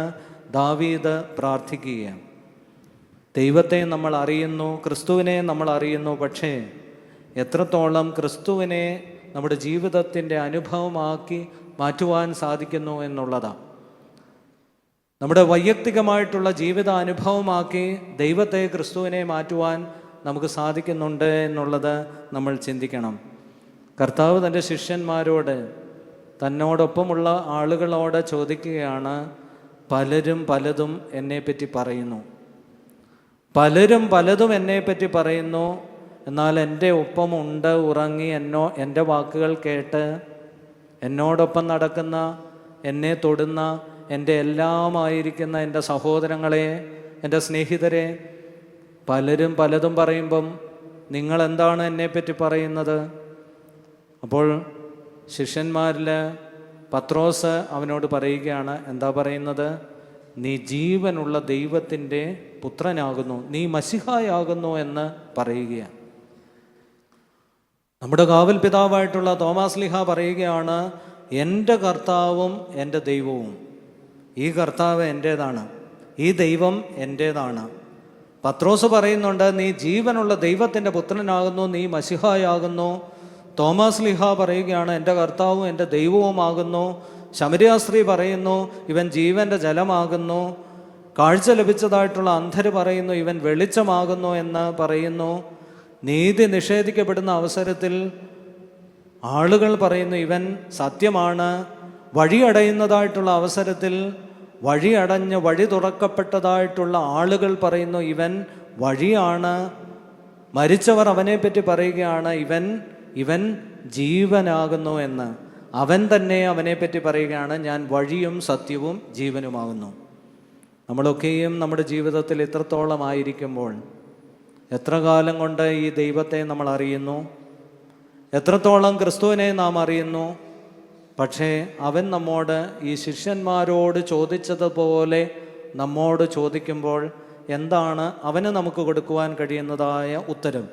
ദാവീദ് പ്രാർത്ഥിക്കുകയാണ്. ദൈവത്തെ നമ്മൾ അറിയുന്നു, ക്രിസ്തുവിനെ നമ്മൾ അറിയുന്നു. പക്ഷേ എത്രത്തോളം ക്രിസ്തുവിനെ നമ്മുടെ ജീവിതത്തിൻ്റെ അനുഭവമാക്കി മാറ്റുവാൻ സാധിക്കുന്നു എന്നുള്ളതാണ്. നമ്മുടെ വൈയക്തികമായിട്ടുള്ള ജീവിത അനുഭവമാക്കി ദൈവത്തെ, ക്രിസ്തുവിനെ മാറ്റുവാൻ നമുക്ക് സാധിക്കുന്നുണ്ട് എന്നുള്ളത് നമ്മൾ ചിന്തിക്കണം. കർത്താവ് തൻ്റെ ശിഷ്യന്മാരോട്, തന്നോടൊപ്പമുള്ള ആളുകളോട് ചോദിക്കുകയാണ്, പലരും പലതും എന്നെപ്പറ്റി പറയുന്നു, പലരും പലതും എന്നെപ്പറ്റി പറയുന്നു, എന്നാൽ എൻ്റെ ഒപ്പമുണ്ട് ഉറങ്ങി എൻ്റെ വാക്കുകൾ കേട്ട് എന്നോടൊപ്പം നടക്കുന്ന, എന്നെ തൊടുന്ന, എൻ്റെ എല്ലാമായിരിക്കുന്ന എൻ്റെ സഹോദരങ്ങളെ, എൻ്റെ സ്നേഹിതരെ, പലരും പലതും പറയുമ്പം നിങ്ങളെന്താണ് എന്നെപ്പറ്റി പറയുന്നത്? അപ്പോൾ ശിഷ്യന്മാരിൽ പത്രോസ് അവനോട് പറയുകയാണ്, എന്താ പറയുന്നത്? നീ ജീവനുള്ള ദൈവത്തിൻ്റെ പുത്രനാകുന്നു, നീ മശിഹായാകുന്നു എന്ന് പറയുകയാണ്. നമ്മുടെ കാവൽ പിതാവായിട്ടുള്ള തോമാസ് ലീഹ പറയുകയാണ്, എൻ്റെ കർത്താവും എൻ്റെ ദൈവവും. ഈ കർത്താവ് എൻ്റേതാണ്, ഈ ദൈവം എൻ്റേതാണ്. പത്രോസ് പറയുന്നുണ്ട്, നീ ജീവനുള്ള ദൈവത്തിൻ്റെ പുത്രനാകുന്നു, നീ മശിഹായാകുന്നു. തോമാസ് ലീഹ പറയുകയാണ്, എൻ്റെ കർത്താവും എൻ്റെ ദൈവവുമാകുന്നു. ശമരിയാസ്ത്രീ പറയുന്നു, ഇവൻ ജീവൻ്റെ ജലമാകുന്നു. കാഴ്ച ലഭിച്ചതായിട്ടുള്ള അന്ധര് പറയുന്നു, ഇവൻ വെളിച്ചമാകുന്നു എന്ന് പറയുന്നു. നീതി നിഷേധിക്കപ്പെടുന്ന അവസരത്തിൽ ആളുകൾ പറയുന്നു, ഇവൻ സത്യമാണ്. വഴിയടയുന്നതായിട്ടുള്ള അവസരത്തിൽ വഴിയടഞ്ഞ് വഴി തുറക്കപ്പെട്ടതായിട്ടുള്ള ആളുകൾ പറയുന്നു, ഇവൻ വഴിയാണ്. മരിച്ചവർ അവനെപ്പറ്റി പറയുകയാണ്, ഇവൻ ജീവനാകുന്നു എന്ന്. അവൻ തന്നെ അവനെപ്പറ്റി പറയുകയാണ്, ഞാൻ വഴിയും സത്യവും ജീവനുമാകുന്നു. നമ്മളൊക്കെയും നമ്മുടെ ജീവിതത്തിൽ ഇത്രത്തോളം ആയിരിക്കുമ്പോൾ എത്ര കാലം കൊണ്ട് ഈ ദൈവത്തെ നമ്മൾ അറിയുന്നു, എത്രത്തോളം ക്രിസ്തുവിനെ നാം അറിയുന്നു. പക്ഷേ അവൻ നമ്മോട് ഈ ശിഷ്യന്മാരോട് ചോദിച്ചതുപോലെ നമ്മോട് ചോദിക്കുമ്പോൾ എന്താണ് അവന് നമുക്ക് കൊടുക്കുവാൻ കഴിയുന്നതായ ഉത്തരം?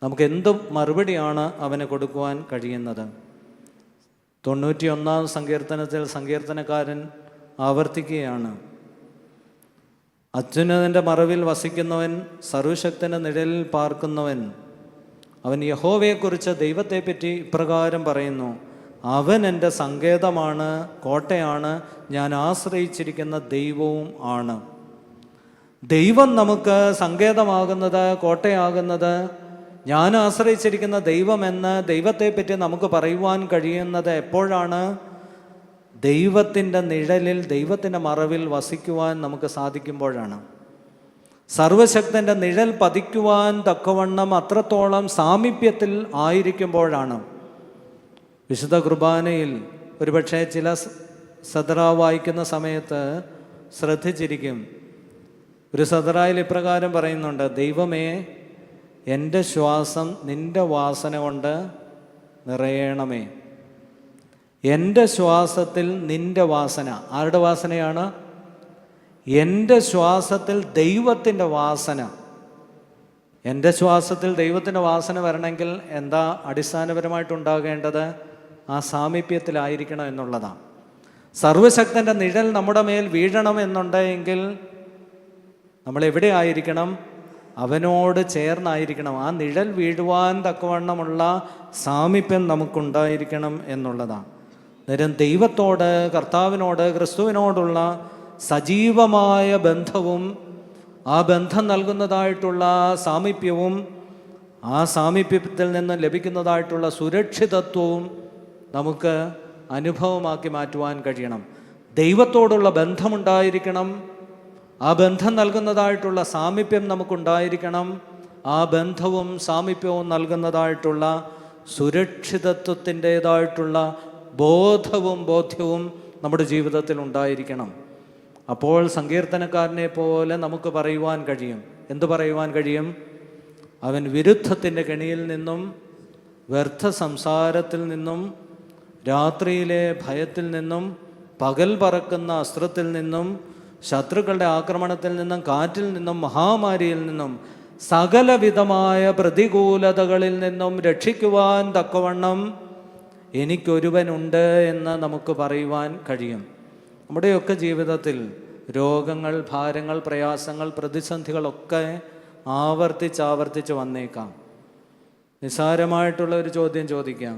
നമുക്ക് എന്ത് മറുപടിയാണ് അവന് കൊടുക്കുവാൻ കഴിയുന്നത്? 91-ാം സങ്കീർത്തനത്തിൽ സങ്കീർത്തനക്കാരൻ ആവർത്തിക്കുകയാണ്, അത്യുന്നതൻ്റെ മറവിൽ വസിക്കുന്നവൻ, സർവശക്തൻ്റെ നിഴലിൽ പാർക്കുന്നവൻ, അവൻ യഹോവയെക്കുറിച്ച് ദൈവത്തെപ്പറ്റി ഇപ്രകാരം പറയുന്നു, അവൻ എൻ്റെ സങ്കേതമാണ്, കോട്ടയാണ്, ഞാൻ ആശ്രയിച്ചിരിക്കുന്ന ദൈവവും ആണ്. ദൈവം നമുക്ക് സങ്കേതമാകുന്നത്, കോട്ടയാകുന്നത്, ഞാൻ ആശ്രയിച്ചിരിക്കുന്ന ദൈവമെന്ന് ദൈവത്തെപ്പറ്റി നമുക്ക് പറയുവാൻ കഴിയുന്നത് എപ്പോഴാണ്? ദൈവത്തിൻ്റെ നിഴലിൽ, ദൈവത്തിൻ്റെ മറവിൽ വസിക്കുവാൻ നമുക്ക് സാധിക്കുമ്പോഴാണ്. സർവശക്തൻ്റെ നിഴൽ പതിക്കുവാൻ തക്കവണ്ണം അത്രത്തോളം സാമീപ്യത്തിൽ ആയിരിക്കുമ്പോഴാണ്. വിശുദ്ധ കുർബാനയിൽ ഒരുപക്ഷെ ചില സദറ വായിക്കുന്ന സമയത്ത് ശ്രദ്ധിച്ചിരിക്കും. ഒരു സദറായിൽ ഇപ്രകാരം പറയുന്നുണ്ട്, ദൈവമേ, എൻ്റെ ശ്വാസം നിൻ്റെ വാസന കൊണ്ട് നിറയണമേ. എൻ്റെ ശ്വാസത്തിൽ നിൻ്റെ വാസന. ആരുടെ വാസനയാണ്? എൻ്റെ ശ്വാസത്തിൽ ദൈവത്തിൻ്റെ വാസന. എൻ്റെ ശ്വാസത്തിൽ ദൈവത്തിൻ്റെ വാസന വരണമെങ്കിൽ എന്താ അടിസ്ഥാനപരമായിട്ടുണ്ടാകേണ്ടത്? ആ സാമീപ്യത്തിലായിരിക്കണം എന്നുള്ളതാണ്. സർവശക്തൻ്റെ നിഴൽ നമ്മുടെ മേൽ വീഴണം എന്നുണ്ടെങ്കിൽ നമ്മൾ എവിടെ ആയിരിക്കണം? അവനോട് ചേർന്നായിരിക്കണം. ആ നിഴൽ വീഴുവാൻ തക്കവണ്ണമുള്ള സാമീപ്യം നമുക്കുണ്ടായിരിക്കണം എന്നുള്ളതാണ്. നേരം ദൈവത്തോട്, കർത്താവിനോട്, ക്രിസ്തുവിനോടുള്ള സജീവമായ ബന്ധവും ആ ബന്ധം നൽകുന്നതായിട്ടുള്ള സാമീപ്യവും ആ സാമീപ്യത്തിൽ നിന്ന് ലഭിക്കുന്നതായിട്ടുള്ള സുരക്ഷിതത്വവും നമുക്ക് അനുഭവമാക്കി മാറ്റുവാൻ കഴിയണം. ദൈവത്തോടുള്ള ബന്ധമുണ്ടായിരിക്കണം. ആ ബന്ധം നൽകുന്നതായിട്ടുള്ള സാമീപ്യം നമുക്കുണ്ടായിരിക്കണം. ആ ബന്ധവും സാമീപ്യവും നൽകുന്നതായിട്ടുള്ള സുരക്ഷിതത്വത്തിൻ്റേതായിട്ടുള്ള ബോധ്യവും നമ്മുടെ ജീവിതത്തിൽ ഉണ്ടായിരിക്കണം. അപ്പോൾ സങ്കീർത്തനക്കാരനെ പോലെ നമുക്ക് പറയുവാൻ കഴിയും. എന്തു പറയുവാൻ കഴിയും? അവൻ വിരുദ്ധത്തിൻ്റെ കെണിയിൽ നിന്നും, വ്യർത്ഥ സംസാരത്തിൽ നിന്നും, രാത്രിയിലെ ഭയത്തിൽ നിന്നും, പകൽ പറക്കുന്ന അസ്ത്രത്തിൽ നിന്നും, ശത്രുക്കളുടെ ആക്രമണത്തിൽ നിന്നും, കാറ്റിൽ നിന്നും, മഹാമാരിയിൽ നിന്നും, സകലവിധമായ പ്രതികൂലതകളിൽ നിന്നും രക്ഷിക്കുവാൻ തക്കവണ്ണം എനിക്കൊരുവനുണ്ട് എന്ന് നമുക്ക് പറയുവാൻ കഴിയും. നമ്മുടെയൊക്കെ ജീവിതത്തിൽ രോഗങ്ങൾ, ഭാരങ്ങൾ, പ്രയാസങ്ങൾ, പ്രതിസന്ധികളൊക്കെ ആവർത്തിച്ചാവർത്തിച്ച് വന്നേക്കാം. നിസ്സാരമായിട്ടുള്ള ഒരു ചോദ്യം ചോദിക്കാം.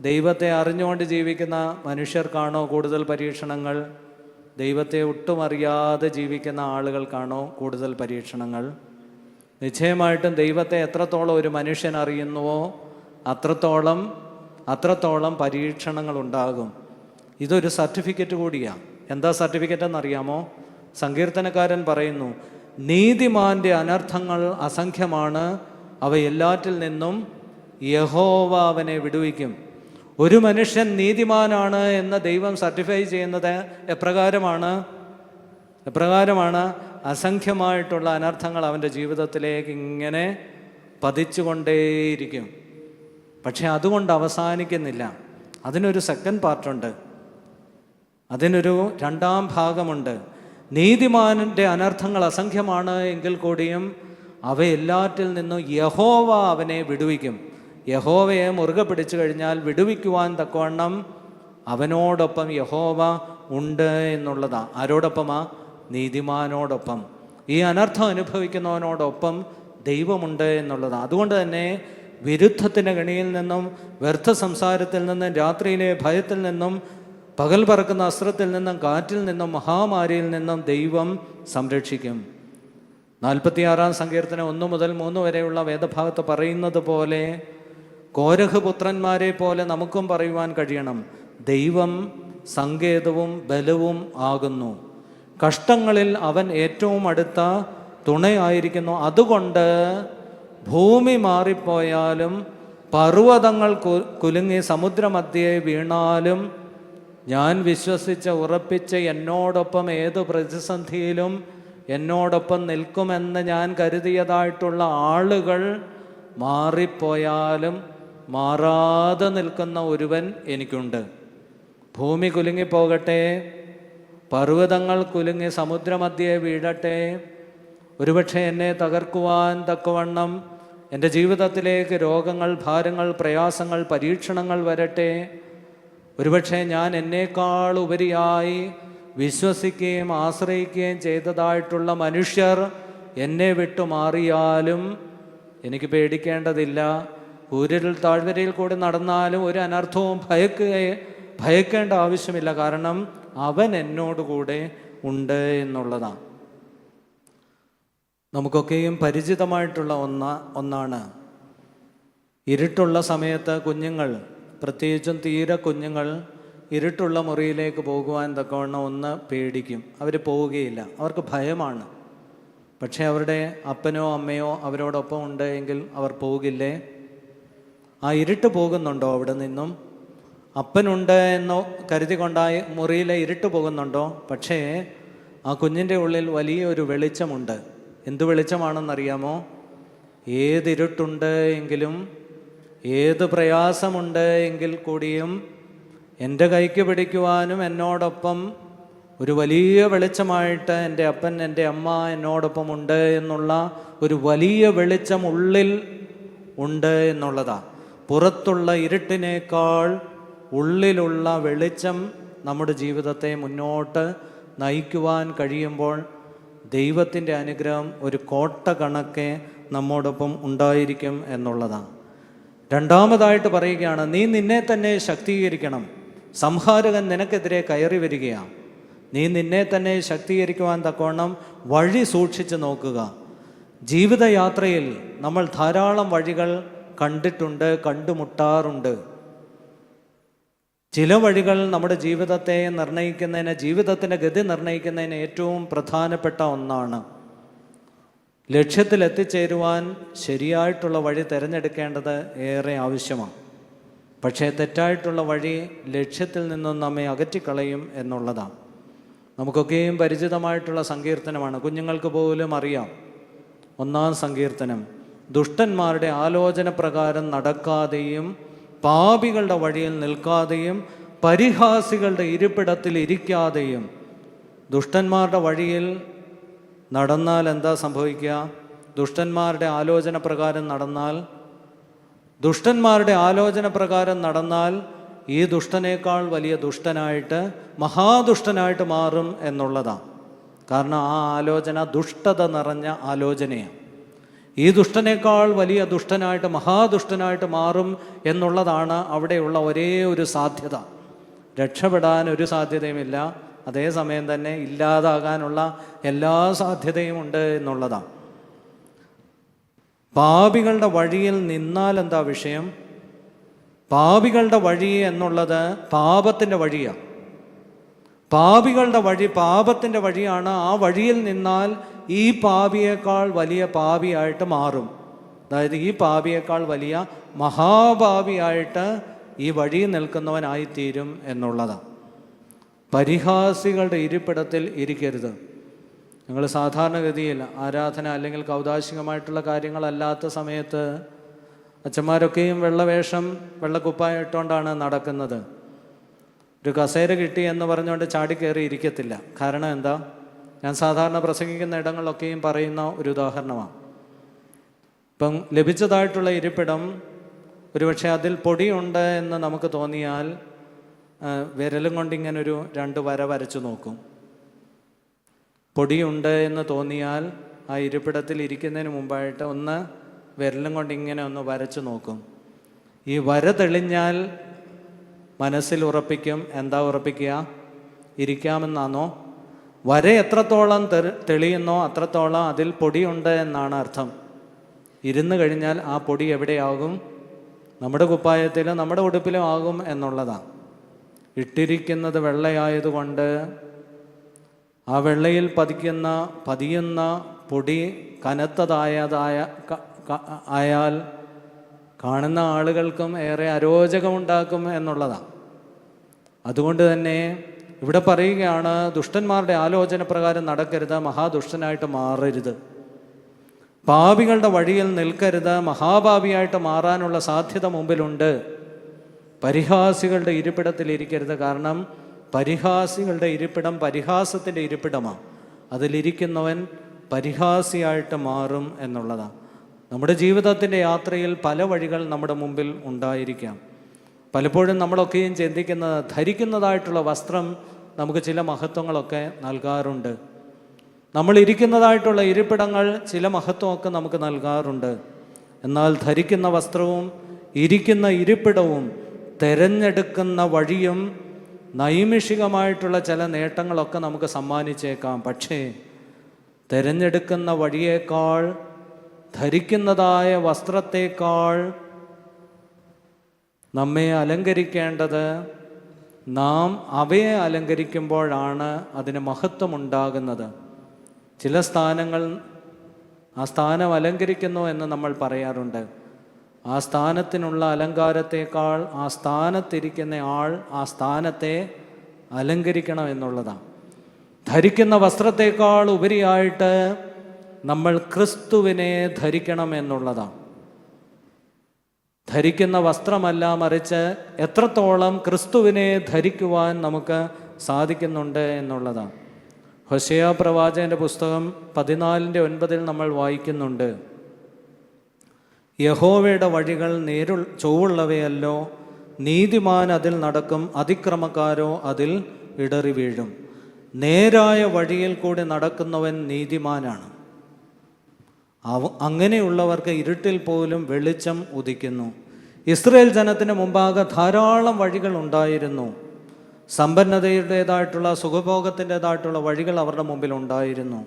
ദൈവത്തെ അറിഞ്ഞുകൊണ്ട് ജീവിക്കുന്ന മനുഷ്യർക്കാണോ കൂടുതൽ പരീക്ഷണങ്ങൾ? ദൈവത്തെ ഒട്ടും അറിയാതെ ജീവിക്കുന്ന ആളുകൾക്കാണോ കൂടുതൽ പരീക്ഷണങ്ങൾ? നിശ്ചയമായിട്ടും ദൈവത്തെ എത്രത്തോളം ഒരു മനുഷ്യൻ അറിയുന്നുവോ അത്രത്തോളം പരീക്ഷണങ്ങൾ ഉണ്ടാകും. ഇതൊരു സർട്ടിഫിക്കറ്റ് കൂടിയാണ്. എന്താ സർട്ടിഫിക്കറ്റ് എന്നറിയാമോ? സങ്കീർത്തനക്കാരൻ പറയുന്നു, നീതിമാന്റെ അനർത്ഥങ്ങൾ അസംഖ്യമാണ്, അവ എല്ലാറ്റിൽ നിന്നും യഹോവ അവനെ വിടുവിക്കും. ഒരു മനുഷ്യൻ നീതിമാനാണ് എന്ന് ദൈവം സർട്ടിഫൈ ചെയ്യുന്നത് എപ്രകാരമാണ്? അസംഖ്യമായിട്ടുള്ള അനർത്ഥങ്ങൾ അവൻ്റെ ജീവിതത്തിലേക്ക് ഇങ്ങനെ പതിച്ചുകൊണ്ടേയിരിക്കും. പക്ഷെ അതുകൊണ്ട് അവസാനിക്കുന്നില്ല. അതിനൊരു സെക്കൻഡ് പാർട്ടുണ്ട്, അതിനൊരു രണ്ടാം ഭാഗമുണ്ട്. നീതിമാന്റെ അനർത്ഥങ്ങൾ അസംഖ്യമാണ് എങ്കിൽ കൂടിയും അവയെല്ലാറ്റിൽ നിന്നും യഹോവ അവനെ വിടുവിക്കും. യഹോവയെ മുറുകെ പിടിച്ചു കഴിഞ്ഞാൽ വിടുവിക്കുവാൻ തക്കവണ്ണം അവനോടൊപ്പം യഹോവ ഉണ്ട് എന്നുള്ളതാണ്. ആരോടൊപ്പമാ? നീതിമാനോടൊപ്പം. ഈ അനർത്ഥം അനുഭവിക്കുന്നവനോടൊപ്പം ദൈവമുണ്ട് എന്നുള്ളതാണ്. അതുകൊണ്ട് തന്നെ വിരുദ്ധത്തിൻ്റെ കെണിയിൽ നിന്നും, വ്യർത്ഥ സംസാരത്തിൽ നിന്നും, രാത്രിയിലെ ഭയത്തിൽ നിന്നും, പകൽ പറക്കുന്ന അസ്ത്രത്തിൽ നിന്നും, കാറ്റിൽ നിന്നും, മഹാമാരിയിൽ നിന്നും ദൈവം സംരക്ഷിക്കും. 46-ാം സങ്കീർത്തനം 1 മുതൽ 3 വരെയുള്ള വേദഭാഗത്ത് പറയുന്നത് പോലെ, കോരഹ് പുത്രന്മാരെ പോലെ നമുക്കും പറയുവാൻ കഴിയണം, ദൈവം സങ്കേതവും ബലവും ആകുന്നു. കഷ്ടങ്ങളിൽ അവൻ ഏറ്റവും അടുത്ത തുണയായിരിക്കുന്നു. അതുകൊണ്ട് ഭൂമി മാറിപ്പോയാലും പർവ്വതങ്ങൾ കുലുങ്ങി സമുദ്രമധ്യേ വീണാലും ഞാൻ വിശ്വസിച്ച് ഉറപ്പിച്ച് എന്നോടൊപ്പം ഏതു പ്രതിസന്ധിയിലും എന്നോടൊപ്പം നിൽക്കുമെന്ന് ഞാൻ കരുതിയതായിട്ടുള്ള ആളുകൾ മാറിപ്പോയാലും മാറാതെ നിൽക്കുന്ന ഒരുവൻ എനിക്കുണ്ട്. ഭൂമി കുലുങ്ങിപ്പോകട്ടെ, പർവ്വതങ്ങൾ കുലുങ്ങി സമുദ്രമധ്യേ വീഴട്ടെ, ഒരുപക്ഷെ എന്നെ തകർക്കുവാൻ തക്കവണ്ണം എൻ്റെ ജീവിതത്തിലേക്ക് രോഗങ്ങൾ, ഭാരങ്ങൾ, പ്രയാസങ്ങൾ, പരീക്ഷണങ്ങൾ വരട്ടെ, ഒരുപക്ഷെ ഞാൻ എന്നേക്കാൾ ഉപരിയായി വിശ്വസിക്കുകയും ആശ്രയിക്കുകയും ചെയ്തതായിട്ടുള്ള മനുഷ്യർ എന്നെ വിട്ടു മാറിയാലും എനിക്ക് പേടിക്കേണ്ടതില്ല. ഊരിൽ താഴ്വരയിൽ കൂടി നടന്നാലും ഒരു അനർത്ഥവും ഭയക്കേണ്ട ആവശ്യമില്ല. കാരണം അവൻ എന്നോടുകൂടെ ഉണ്ട് എന്നുള്ളതാണ്. നമുക്കൊക്കെയും പരിചിതമായിട്ടുള്ള ഒന്നാണ്. ഇരുട്ടുള്ള സമയത്ത് കുഞ്ഞുങ്ങൾ, പ്രത്യേകിച്ചും തീരെ കുഞ്ഞുങ്ങൾ, ഇരുട്ടുള്ള മുറിയിലേക്ക് പോകുവാൻ തക്കവണ്ണം ഒന്ന് പേടിക്കും. അവർ പോവുകയില്ല, അവർക്ക് ഭയമാണ്. പക്ഷേ അവരുടെ അപ്പനോ അമ്മയോ അവരോടൊപ്പം ഉണ്ട് എങ്കിൽ അവർ പോകില്ലേ? ആ ഇരുട്ട് പോകുന്നുണ്ടോ അവിടെ നിന്നും? അപ്പനുണ്ട് എന്നോ കരുതിക്കൊണ്ടായി മുറിയിലെ ഇരുട്ട് പോകുന്നുണ്ടോ? പക്ഷേ ആ കുഞ്ഞിൻ്റെ ഉള്ളിൽ വലിയൊരു വെളിച്ചമുണ്ട്. എന്ത് വെളിച്ചമാണെന്നറിയാമോ? ഏതിരുട്ടുണ്ട് എങ്കിലും, ഏത് പ്രയാസമുണ്ട് എങ്കിൽ കൂടിയും എൻ്റെ കൈക്ക് പിടിക്കുവാനും എന്നോടൊപ്പം ഒരു വലിയ വെളിച്ചമായിട്ട് എൻ്റെ അപ്പൻ, എൻ്റെ അമ്മ എന്നോടൊപ്പം ഉണ്ട് എന്നുള്ള ഒരു വലിയ വെളിച്ചം ഉള്ളിൽ ഉണ്ട് എന്നുള്ളതാണ്. പുറത്തുള്ള ഇരുട്ടിനേക്കാൾ ഉള്ളിലുള്ള വെളിച്ചം നമ്മുടെ ജീവിതത്തെ മുന്നോട്ട് നയിക്കുവാൻ കഴിയുമ്പോൾ ദൈവത്തിൻ്റെ അനുഗ്രഹം ഒരു കോട്ട കണക്കെ നമ്മോടൊപ്പം ഉണ്ടായിരിക്കും എന്നുള്ളതാണ്. രണ്ടാമതായിട്ട് പറയുകയാണ്, നീ നിന്നെ തന്നെ ശക്തീകരിക്കണം. സംഹാരകൻ നിനക്കെതിരെ കയറി വരികയാണ്. നീ നിന്നെ തന്നെ ശക്തീകരിക്കുവാൻ തക്കവണ്ണം വഴി സൂക്ഷിച്ച് നോക്കുക. ജീവിതയാത്രയിൽ നമ്മൾ ധാരാളം വഴികൾ കണ്ടിട്ടുണ്ട്, കണ്ടുമുട്ടാറുണ്ട്. ചില വഴികൾ നമ്മുടെ ജീവിതത്തെ നിർണ്ണയിക്കുന്നതിന്, ജീവിതത്തിൻ്റെ ഗതി നിർണ്ണയിക്കുന്നതിന് ഏറ്റവും പ്രധാനപ്പെട്ട ഒന്നാണ്. ലക്ഷ്യത്തിലെത്തിച്ചേരുവാൻ ശരിയായിട്ടുള്ള വഴി തിരഞ്ഞെടുക്കേണ്ടത് ഏറെ ആവശ്യമാണ്. പക്ഷേ തെറ്റായിട്ടുള്ള വഴി ലക്ഷ്യത്തിൽ നിന്നും നമ്മെ അകറ്റിക്കളയും എന്നുള്ളതാണ്. നമുക്കൊക്കെയും പരിചിതമായിട്ടുള്ള സങ്കീർത്തനമാണ്, കുഞ്ഞുങ്ങൾക്ക് പോലും അറിയാം. 1-ാം സങ്കീർത്തനം, ദുഷ്ടന്മാരുടെ ആലോചന പ്രകാരം നടക്കാതെയും പാപികളുടെ വഴിയിൽ നിൽക്കാതെയും പരിഹാസികളുടെ ഇരിപ്പിടത്തിൽ ഇരിക്കാതെയും. ദുഷ്ടന്മാരുടെ വഴിയിൽ നടന്നാൽ എന്താ സംഭവിക്കുക? ദുഷ്ടന്മാരുടെ ആലോചന പ്രകാരം നടന്നാൽ ഈ ദുഷ്ടനേക്കാൾ വലിയ ദുഷ്ടനായിട്ട്, മഹാദുഷ്ടനായിട്ട് മാറും എന്നുള്ളതാണ്. കാരണം ആ ആലോചന ദുഷ്ടത നിറഞ്ഞ ആലോചനയാണ്. ഈ ദുഷ്ടനേക്കാൾ വലിയ ദുഷ്ടനായിട്ട്, മഹാദുഷ്ടനായിട്ട് മാറും എന്നുള്ളതാണ് അവിടെയുള്ള ഒരേ ഒരു സാധ്യത. രക്ഷപ്പെടാൻ ഒരു സാധ്യതയുമില്ല, അതേസമയം തന്നെ ഇല്ലാതാകാനുള്ള എല്ലാ സാധ്യതയും ഉണ്ട് എന്നുള്ളതാണ്. പാപികളുടെ വഴിയിൽ നിന്നാൽ എന്താ വിഷയം? പാപികളുടെ വഴി എന്നുള്ളത് പാപത്തിൻ്റെ വഴിയാണ്. പാപികളുടെ വഴി പാപത്തിൻ്റെ വഴിയാണ്. ആ വഴിയിൽ നിന്നാൽ ഈ പാപിയേക്കാൾ വലിയ പാപിയായിട്ട് മാറും. അതായത് ഈ പാപിയേക്കാൾ വലിയ മഹാപാപിയായിട്ട് ഈ വഴി നിൽക്കുന്നവനായിത്തീരും എന്നുള്ളതാണ്. പരിഹാസികളുടെ ഇരിപ്പിടത്തിൽ ഇരിക്കരുത്. നിങ്ങൾ സാധാരണഗതിയിൽ ആരാധന അല്ലെങ്കിൽ കൗതാശികമായിട്ടുള്ള കാര്യങ്ങളല്ലാത്ത സമയത്ത് അച്ഛന്മാരൊക്കെയും വെള്ളവേഷം, വെള്ളക്കുപ്പായം ഇട്ടുകൊണ്ടാണ് നടക്കുന്നത്. ഒരു കസേര കിട്ടി എന്ന് പറഞ്ഞുകൊണ്ട് ചാടിക്കയറി ഇരിക്കത്തില്ല. കാരണം എന്താ? ഞാൻ സാധാരണ പ്രസംഗിക്കുന്ന ഇടങ്ങളിലൊക്കെയും പറയുന്ന ഒരു ഉദാഹരണമാണ്. ഇപ്പം ലഭിച്ചതായിട്ടുള്ള ഇരിപ്പിടം ഒരുപക്ഷെ അതിൽ പൊടിയുണ്ട് എന്ന് നമുക്ക് തോന്നിയാൽ വിരലും കൊണ്ട് ഇങ്ങനൊരു 2 വര വരച്ചു നോക്കും. പൊടിയുണ്ട് എന്ന് തോന്നിയാൽ ആ ഇരിപ്പിടത്തിൽ ഇരിക്കുന്നതിന് മുമ്പായിട്ട് ഒന്ന് വിരലും കൊണ്ട് ഇങ്ങനെ ഒന്ന് വരച്ചു നോക്കും. ഈ വര തെളിഞ്ഞാൽ മനസ്സിൽ ഉറപ്പിക്കും. എന്താ ഉറപ്പിക്കുക? ഇരിക്കാമെന്നാണോ? വര എത്രത്തോളം തെളിയുന്നോ അത്രത്തോളം അതിൽ പൊടിയുണ്ട് എന്നാണ് അർത്ഥം. ഇരുന്ന് കഴിഞ്ഞാൽ ആ പൊടി എവിടെയാകും? നമ്മുടെ കുപ്പായത്തിലും നമ്മുടെ ഉടുപ്പിലും ആകും എന്നുള്ളതാണ്. ഇട്ടിരിക്കുന്നത് വെള്ളയായതുകൊണ്ട് ആ വെള്ളയിൽ പതിയുന്ന പൊടി ആയാൽ കാണുന്ന ആളുകൾക്കും ഏറെ അരോചകമുണ്ടാക്കും എന്നുള്ളതാണ്. അതുകൊണ്ട് തന്നെ ഇവിടെ പറയുകയാണ്, ദുഷ്ടന്മാരുടെ ആലോചന പ്രകാരം നടക്കരുത്, മഹാദുഷ്ടനായിട്ട് മാറരുത്. പാപികളുടെ വഴിയിൽ നിൽക്കരുത്, മഹാപാപിയായിട്ട് മാറാനുള്ള സാധ്യത മുമ്പിലുണ്ട്. പരിഹാസികളുടെ ഇരിപ്പിടത്തിൽ ഇരിക്കരുത്. കാരണം പരിഹാസികളുടെ ഇരിപ്പിടം പരിഹാസത്തിൻ്റെ ഇരിപ്പിടമാണ്. അതിലിരിക്കുന്നവൻ പരിഹാസിയായിട്ട് മാറും എന്നുള്ളതാണ്. നമ്മുടെ ജീവിതത്തിൻ്റെ യാത്രയിൽ പല വഴികൾ നമ്മുടെ മുമ്പിൽ ഉണ്ടായിരിക്കാം. പലപ്പോഴും നമ്മളൊക്കെയും ചിന്തിക്കുന്നത് ധരിക്കുന്നതായിട്ടുള്ള വസ്ത്രം നമുക്ക് ചില മഹത്വങ്ങളൊക്കെ നൽകാറുണ്ട്. നമ്മൾ ഇരിക്കുന്നതായിട്ടുള്ള ഇരിപ്പിടങ്ങൾ ചില മഹത്വമൊക്കെ നമുക്ക് നൽകാറുണ്ട്. എന്നാൽ ധരിക്കുന്ന വസ്ത്രവും ഇരിക്കുന്ന ഇരിപ്പിടവും തിരഞ്ഞെടുക്കുന്ന വഴിയും നൈമിഷികമായിട്ടുള്ള ചില നേട്ടങ്ങളൊക്കെ നമുക്ക് സമ്മാനിച്ചേക്കാം. പക്ഷേ തിരഞ്ഞെടുക്കുന്ന വഴിയേക്കാൾ, ധരിക്കുന്നതായ വസ്ത്രത്തേക്കാൾ നമ്മെ അലങ്കരിക്കേണ്ടത് നാം അവയെ അലങ്കരിക്കുമ്പോഴാണ് അതിന് മഹത്വമുണ്ടാകുന്നത്. ചില സ്ഥാനങ്ങൾ ആ സ്ഥാനം അലങ്കരിക്കുന്നു എന്ന് നമ്മൾ പറയാറുണ്ട്. ആ സ്ഥാനത്തിനുള്ള അലങ്കാരത്തേക്കാൾ ആ സ്ഥാനത്തിരിക്കുന്ന ആൾ ആ സ്ഥാനത്തെ അലങ്കരിക്കണം എന്നുള്ളതാണ്. ധരിക്കുന്ന വസ്ത്രത്തേക്കാൾ ഉപരിയായിട്ട് നമ്മൾ ക്രിസ്തുവിനെ ധരിക്കണം എന്നുള്ളതാണ്. ധരിക്കുന്ന വസ്ത്രമല്ല, മറിച്ച് എത്രത്തോളം ക്രിസ്തുവിനെ ധരിക്കുവാൻ നമുക്ക് സാധിക്കുന്നുണ്ട് എന്നുള്ളതാണ്. ഹോശേയ പ്രവാചകൻ്റെ പുസ്തകം 14:9 നമ്മൾ വായിക്കുന്നുണ്ട്, യഹോവയുടെ വഴികൾ ചൊവ്വുള്ളവയല്ലോ, നീതിമാൻ അതിൽ നടക്കും, അതിക്രമക്കാരോ അതിൽ ഇടറി വീഴും. നേരായ വഴിയിൽ കൂടി നടക്കുന്നവൻ നീതിമാനാണ്. അങ്ങനെയുള്ളവർക്ക് ഇരുട്ടിൽ പോലും വെളിച്ചം ഉദിക്കുന്നു. ഇസ്രയേൽ ജനത്തിന് മുമ്പാകെ ധാരാളം വഴികൾ ഉണ്ടായിരുന്നു. സമ്പന്നതയുടേതായിട്ടുള്ള, സുഖഭോഗത്തിൻ്റെതായിട്ടുള്ള വഴികൾ അവരുടെ മുമ്പിൽ ഉണ്ടായിരുന്നു.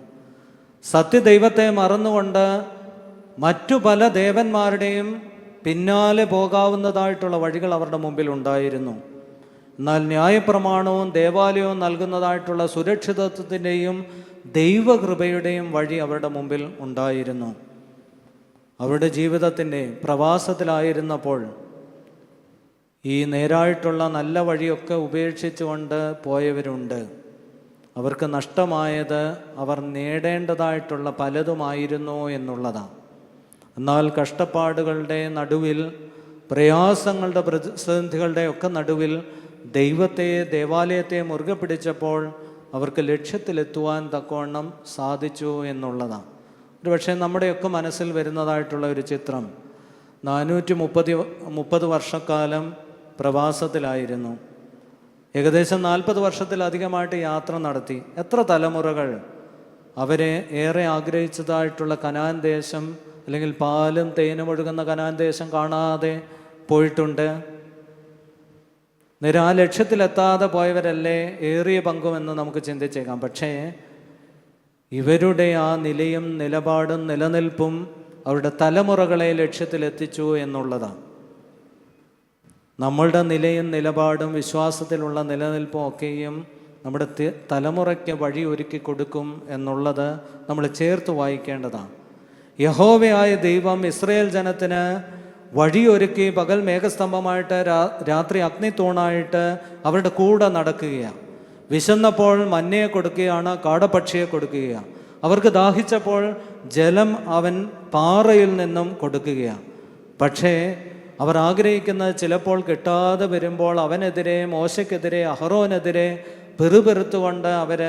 സത്യദൈവത്തെ മറന്നുകൊണ്ട് മറ്റു പല ദേവന്മാരുടെയും പിന്നാലെ പോകാവുന്നതായിട്ടുള്ള വഴികൾ അവരുടെ മുമ്പിൽ ഉണ്ടായിരുന്നു. എന്നാൽ ന്യായപ്രമാണവും ദേവാലയവും നൽകുന്നതായിട്ടുള്ള സുരക്ഷിതത്വത്തിൻ്റെയും ദൈവകൃപയുടെയും വഴി അവരുടെ മുമ്പിൽ ഉണ്ടായിരുന്നു. അവരുടെ ജീവിതത്തിൻ്റെ പ്രവാസത്തിലായിരുന്നപ്പോൾ ഈ നേരായിട്ടുള്ള നല്ല വഴിയൊക്കെ ഉപേക്ഷിച്ചുകൊണ്ട് പോയവരുണ്ട്. അവർക്ക് നഷ്ടമായത് അവർ നേടേണ്ടതായിട്ടുള്ള പലതുമായിരുന്നു എന്നുള്ളതാണ്. എന്നാൽ കഷ്ടപ്പാടുകളുടെ നടുവിൽ, പ്രയാസങ്ങളുടെ, പ്രതിസന്ധികളുടെ ഒക്കെ നടുവിൽ ദൈവത്തെ, ദേവാലയത്തെ മുറുകെ പിടിച്ചപ്പോൾ അവർക്ക് ലക്ഷ്യത്തിലെത്തുവാൻ തക്കവണ്ണം സാധിച്ചു എന്നുള്ളതാണ്. ഒരുപക്ഷെ നമ്മുടെയൊക്കെ മനസ്സിൽ വരുന്നതായിട്ടുള്ള ഒരു ചിത്രം, 430 വർഷക്കാലം പ്രവാസത്തിലായിരുന്നു. ഏകദേശം 40 വർഷത്തിലധികമായിട്ട് യാത്ര നടത്തി. എത്ര തലമുറകൾ അവരെ ഏറെ ആഗ്രഹിച്ചതായിട്ടുള്ള കനാൻ ദേശം, അല്ലെങ്കിൽ പാലും തേനും ഒഴുകുന്ന കനാൻ ദേശം കാണാതെ പോയിട്ടുണ്ട്. നേരെ ആ ലക്ഷ്യത്തിലെത്താതെ പോയവരല്ലേ ഏറിയ പങ്കുമെന്ന് നമുക്ക് ചിന്തിച്ചേക്കാം. പക്ഷേ ഇവരുടെ ആ നിലയും നിലപാടും നിലനിൽപ്പും അവരുടെ തലമുറകളെ ലക്ഷ്യത്തിലെത്തിച്ചു എന്നുള്ളതാണ്. നമ്മളുടെ നിലയും നിലപാടും വിശ്വാസത്തിലുള്ള നിലനിൽപ്പും ഒക്കെയും നമ്മുടെ തലമുറയ്ക്ക് വഴി ഒരുക്കി കൊടുക്കും എന്നുള്ളത് നമ്മൾ ചേർത്ത് വായിക്കേണ്ടതാണ്. യഹോവയായ ദൈവം ഇസ്രായേൽ ജനത്തിന് വഴിയൊരുക്കി പകൽ മേഘസ്തംഭമായിട്ട് രാത്രി അഗ്നിത്തൂണായിട്ട് അവരുടെ കൂടെ നടക്കുകയാണ്. വിശന്നപ്പോൾ മന്നയെ കൊടുക്കുകയാണ്, കാടപ്പക്ഷിയെ കൊടുക്കുകയാണ്. അവർക്ക് ദാഹിച്ചപ്പോൾ ജലം അവൻ പാറയിൽ നിന്നും കൊടുക്കുകയാണ്. പക്ഷേ അവർ ആഗ്രഹിക്കുന്നത് ചിലപ്പോൾ കിട്ടാതെ വരുമ്പോൾ അവനെതിരെ, മോശയ്ക്കെതിരെ, അഹറോനെതിരെ പെറുപെറുത്തുകൊണ്ട് അവർ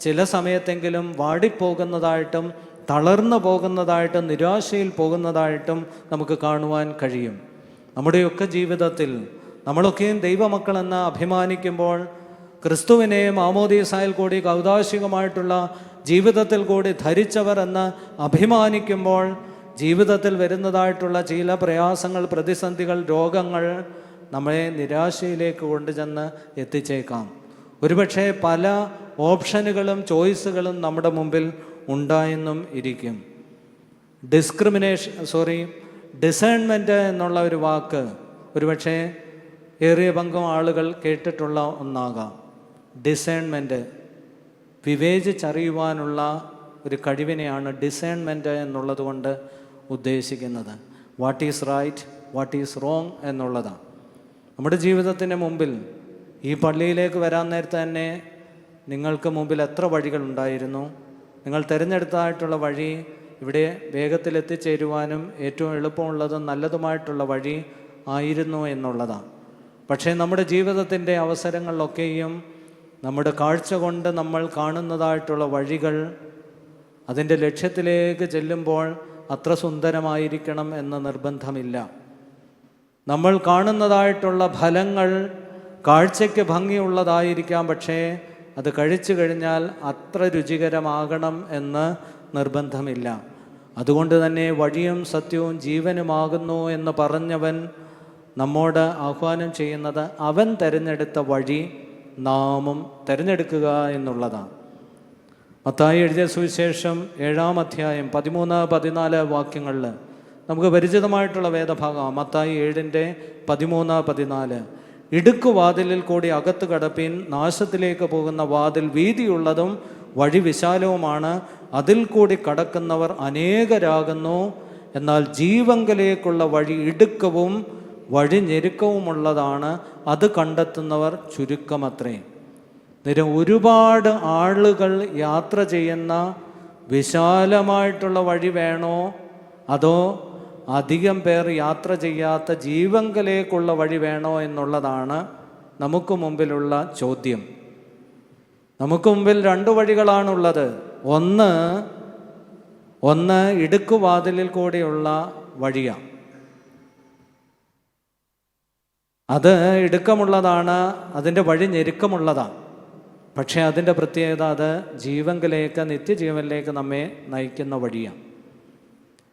ചില സമയത്തെങ്കിലും വാടിപ്പോകുന്നതായിട്ടും തളർന്നു പോകുന്നതായിട്ടും നിരാശയിൽ പോകുന്നതായിട്ടും നമുക്ക് കാണുവാൻ കഴിയും. നമ്മുടെയൊക്കെ ജീവിതത്തിൽ നമ്മളൊക്കെയും ദൈവമക്കളെന്ന് അഭിമാനിക്കുമ്പോൾ, ക്രിസ്തുവിനെ മാമോദീസായിൽ കൂടി കൗദാശികമായിട്ടുള്ള ജീവിതത്തിൽ കൂടി ധരിച്ചവർ എന്ന് അഭിമാനിക്കുമ്പോൾ, ജീവിതത്തിൽ വരുന്നതായിട്ടുള്ള ചില പ്രയാസങ്ങൾ, പ്രതിസന്ധികൾ, രോഗങ്ങൾ നമ്മളെ നിരാശയിലേക്ക് കൊണ്ടുചെന്ന് എത്തിച്ചേക്കാം. ഒരുപക്ഷെ പല ഓപ്ഷനുകളും ചോയ്സുകളും നമ്മുടെ മുമ്പിൽ ഉണ്ടായെന്നും ഇരിക്കും. ഡിസേൺമെൻറ്റ് എന്നുള്ള ഒരു വാക്ക് ഒരുപക്ഷെ ഏറിയ പങ്കും ആളുകൾ കേട്ടിട്ടുള്ള ഒന്നാകാം. ഡിസേൺമെൻറ്റ്, വിവേചിച്ചറിയുവാനുള്ള ഒരു കഴിവിനെയാണ് ഡിസേൺമെൻറ്റ് എന്നുള്ളത് കൊണ്ട് ഉദ്ദേശിക്കുന്നത്. What is right, what is wrong എന്നുള്ളതാണ്. നമ്മുടെ ജീവിതത്തിൻ്റെ മുമ്പിൽ ഈ പള്ളിയിലേക്ക് വരാൻ നേരത്തെ തന്നെ നിങ്ങൾക്ക് മുമ്പിൽ എത്ര വഴികളുണ്ടായിരുന്നു? നിങ്ങൾ തിരഞ്ഞെടുത്തതായിട്ടുള്ള വഴി ഇവിടെ വേഗത്തിൽ എത്തിച്ചേരുവാനും ഏറ്റവും എളുപ്പമുള്ളതും നല്ലതുമായിട്ടുള്ള വഴി ആയിരുന്നു എന്നുള്ളതാണ്. പക്ഷേ നമ്മുടെ ജീവിതത്തിൻ്റെ അവസരങ്ങളിലൊക്കെയും നമ്മുടെ കാഴ്ച കൊണ്ട് നമ്മൾ കാണുന്നതായിട്ടുള്ള വഴികൾ അതിൻ്റെ ലക്ഷ്യത്തിലേക്ക് ചെല്ലുമ്പോൾ അത്ര സുന്ദരമായിരിക്കണം എന്ന് നിർബന്ധമില്ല. നമ്മൾ കാണുന്നതായിട്ടുള്ള ഫലങ്ങൾ കാഴ്ചയ്ക്ക് ഭംഗിയുള്ളതായിരിക്കാം, പക്ഷേ അത് കഴിച്ചു കഴിഞ്ഞാൽ അത്ര രുചികരമാകണം എന്ന് നിർബന്ധമില്ല. അതുകൊണ്ട് തന്നെ വഴിയും സത്യവും ജീവനുമാകുന്നു എന്ന് പറഞ്ഞവൻ നമ്മോട് ആഹ്വാനം ചെയ്യുന്നത് അവൻ തിരഞ്ഞെടുത്ത വഴി നാമും തിരഞ്ഞെടുക്കുക എന്നുള്ളതാണ്. മത്തായി എഴുതിയ സുവിശേഷം 7-ാം അധ്യായം 13-14 വാക്യങ്ങളിൽ നമുക്ക് പരിചിതമായിട്ടുള്ള വേദഭാഗം. മത്തായി 7:13-14. ഇടുക്കുവാതിലിൽ കൂടി അകത്ത് കടപ്പിൻ, നാശത്തിലേക്ക് പോകുന്ന വാതിൽ വീതിയുള്ളതും വഴി വിശാലവുമാണ്, അതിൽ കൂടി കടക്കുന്നവർ അനേകരാകുന്നു. എന്നാൽ ജീവങ്കലേക്കുള്ള വഴി ഇടുക്കവും വഴി ഞെരുക്കവുമുള്ളതാണ്, അത് കണ്ടെത്തുന്നവർ ചുരുക്കമത്രേ. ഒരുപാട് ആളുകൾ യാത്ര ചെയ്യുന്ന വിശാലമായിട്ടുള്ള വഴി വേണോ, അതോ അധികം പേർ യാത്ര ചെയ്യാത്ത ജീവങ്കലേക്കുള്ള വഴി വേണോ എന്നുള്ളതാണ് നമുക്ക് മുമ്പിലുള്ള ചോദ്യം. നമുക്ക് മുമ്പിൽ 2 വഴികളാണുള്ളത്. ഒന്ന് ഇടുക്കുവാതിലിൽ കൂടിയുള്ള വഴിയാണ്. അത് ഇടുക്കമുള്ളതാണ്, അതിൻ്റെ വഴി ഞെരുക്കമുള്ളതാണ്. പക്ഷേ അതിൻ്റെ പ്രത്യേകത അത് ജീവങ്കിലേക്ക്, നിത്യജീവനിലേക്ക് നമ്മെ നയിക്കുന്ന വഴിയാണ്.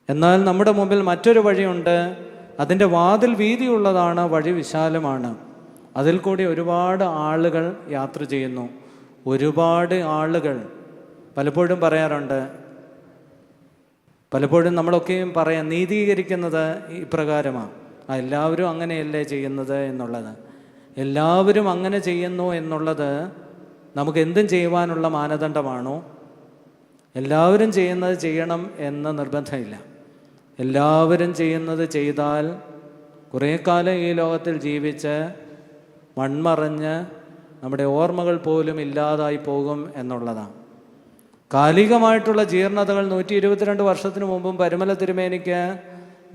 എന്നാൽ നമ്മുടെ മുമ്പിൽ മറ്റൊരു വഴിയുണ്ട്. അതിൻ്റെ വാതിൽ വീതിയുള്ളതാണ്, വഴി വിശാലമാണ്, അതിൽ കൂടി ഒരുപാട് ആളുകൾ യാത്ര ചെയ്യുന്നു. ഒരുപാട് ആളുകൾ പലപ്പോഴും പറയാറുണ്ട്, പലപ്പോഴും നമ്മളൊക്കെയും നീതീകരിക്കുന്നത് ഇപ്രകാരമാണ്: എല്ലാവരും അങ്ങനെയല്ലേ ചെയ്യുന്നത് എന്നുള്ളത്. എല്ലാവരും അങ്ങനെ ചെയ്യുന്നു എന്നുള്ളത് നമുക്ക് എന്തും ചെയ്യുവാനുള്ള മാനദണ്ഡമാണോ? എല്ലാവരും ചെയ്യുന്നത് ചെയ്യണം എന്ന് നിർബന്ധമില്ല. എല്ലാവരും ചെയ്യുന്നത് ചെയ്താൽ കുറേ കാലം ഈ ലോകത്തിൽ ജീവിച്ച് മൺമറഞ്ഞ് നമ്മുടെ ഓർമ്മകൾ പോലും ഇല്ലാതായി പോകും എന്നുള്ളതാണ്. കാലികമായിട്ടുള്ള ജീർണതകൾ 122 വർഷത്തിന് മുമ്പും പരുമല തിരുമേനിക്ക്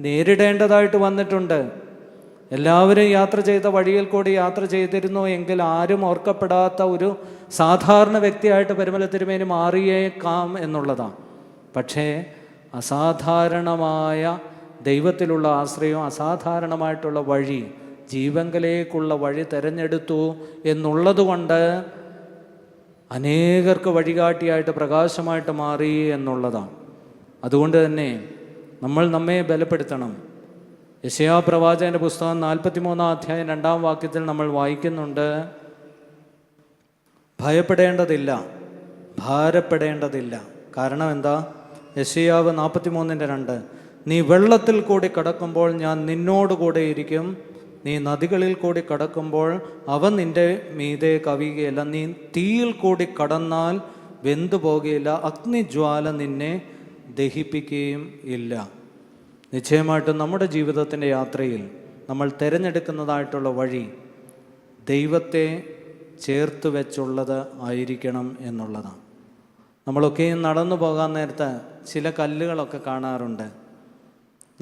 നേരിടേണ്ടതായിട്ട് വന്നിട്ടുണ്ട്. എല്ലാവരും യാത്ര ചെയ്ത വഴിയിൽ കൂടി യാത്ര ചെയ്തിരുന്നു എങ്കിൽ ആരും ഓർക്കപ്പെടാത്ത ഒരു സാധാരണ വ്യക്തിയായിട്ട് പരുമല തിരുമേനി മാറിയേക്കാം എന്നുള്ളതാണ്. പക്ഷേ അസാധാരണമായ ദൈവത്തിലുള്ള ആശ്രയവും അസാധാരണമായിട്ടുള്ള വഴി, ജീവങ്കലേക്കുള്ള വഴി തിരഞ്ഞെടുത്തു എന്നുള്ളതുകൊണ്ട് അനേകർക്ക് വഴികാട്ടിയായിട്ട് പ്രകാശമായിട്ട് മാറി എന്നുള്ളതാണ്. അതുകൊണ്ട് തന്നെ നമ്മൾ നമ്മെ ബലപ്പെടുത്തണം. യെശയ്യാ പ്രവാചകൻ്റെ പുസ്തകം 43-ാം അധ്യായം 2-ാം വാക്യത്തിൽ നമ്മൾ വായിക്കുന്നുണ്ട്, ഭയപ്പെടേണ്ടതില്ല, ഭാരപ്പെടേണ്ടതില്ല. കാരണം എന്താ? യെശയ്യാവ് 43:2, നീ വെള്ളത്തിൽ കൂടി കടക്കുമ്പോൾ ഞാൻ നിന്നോടുകൂടെ ഇരിക്കും, നീ നദികളിൽ കൂടി കടക്കുമ്പോൾ അവ നിൻ്റെ മീതെ കവിയുകയില്ല, നീ തീയിൽ കൂടി കടന്നാൽ വെന്തു പോകുകയില്ല, അഗ്നിജ്വാല നിന്നെ ദഹിപ്പിക്കുകയും ഇല്ല. നിശ്ചയമായിട്ടും നമ്മുടെ ജീവിതത്തിൻ്റെ യാത്രയിൽ നമ്മൾ തിരഞ്ഞെടുക്കുന്നതായിട്ടുള്ള വഴി ദൈവത്തെ ചേർത്ത് വെച്ചുള്ളത് ആയിരിക്കണം എന്നുള്ളതാണ്. നമ്മളൊക്കെയും നടന്നു പോകാൻ നേരത്ത് ചില കല്ലുകളൊക്കെ കാണാറുണ്ട്.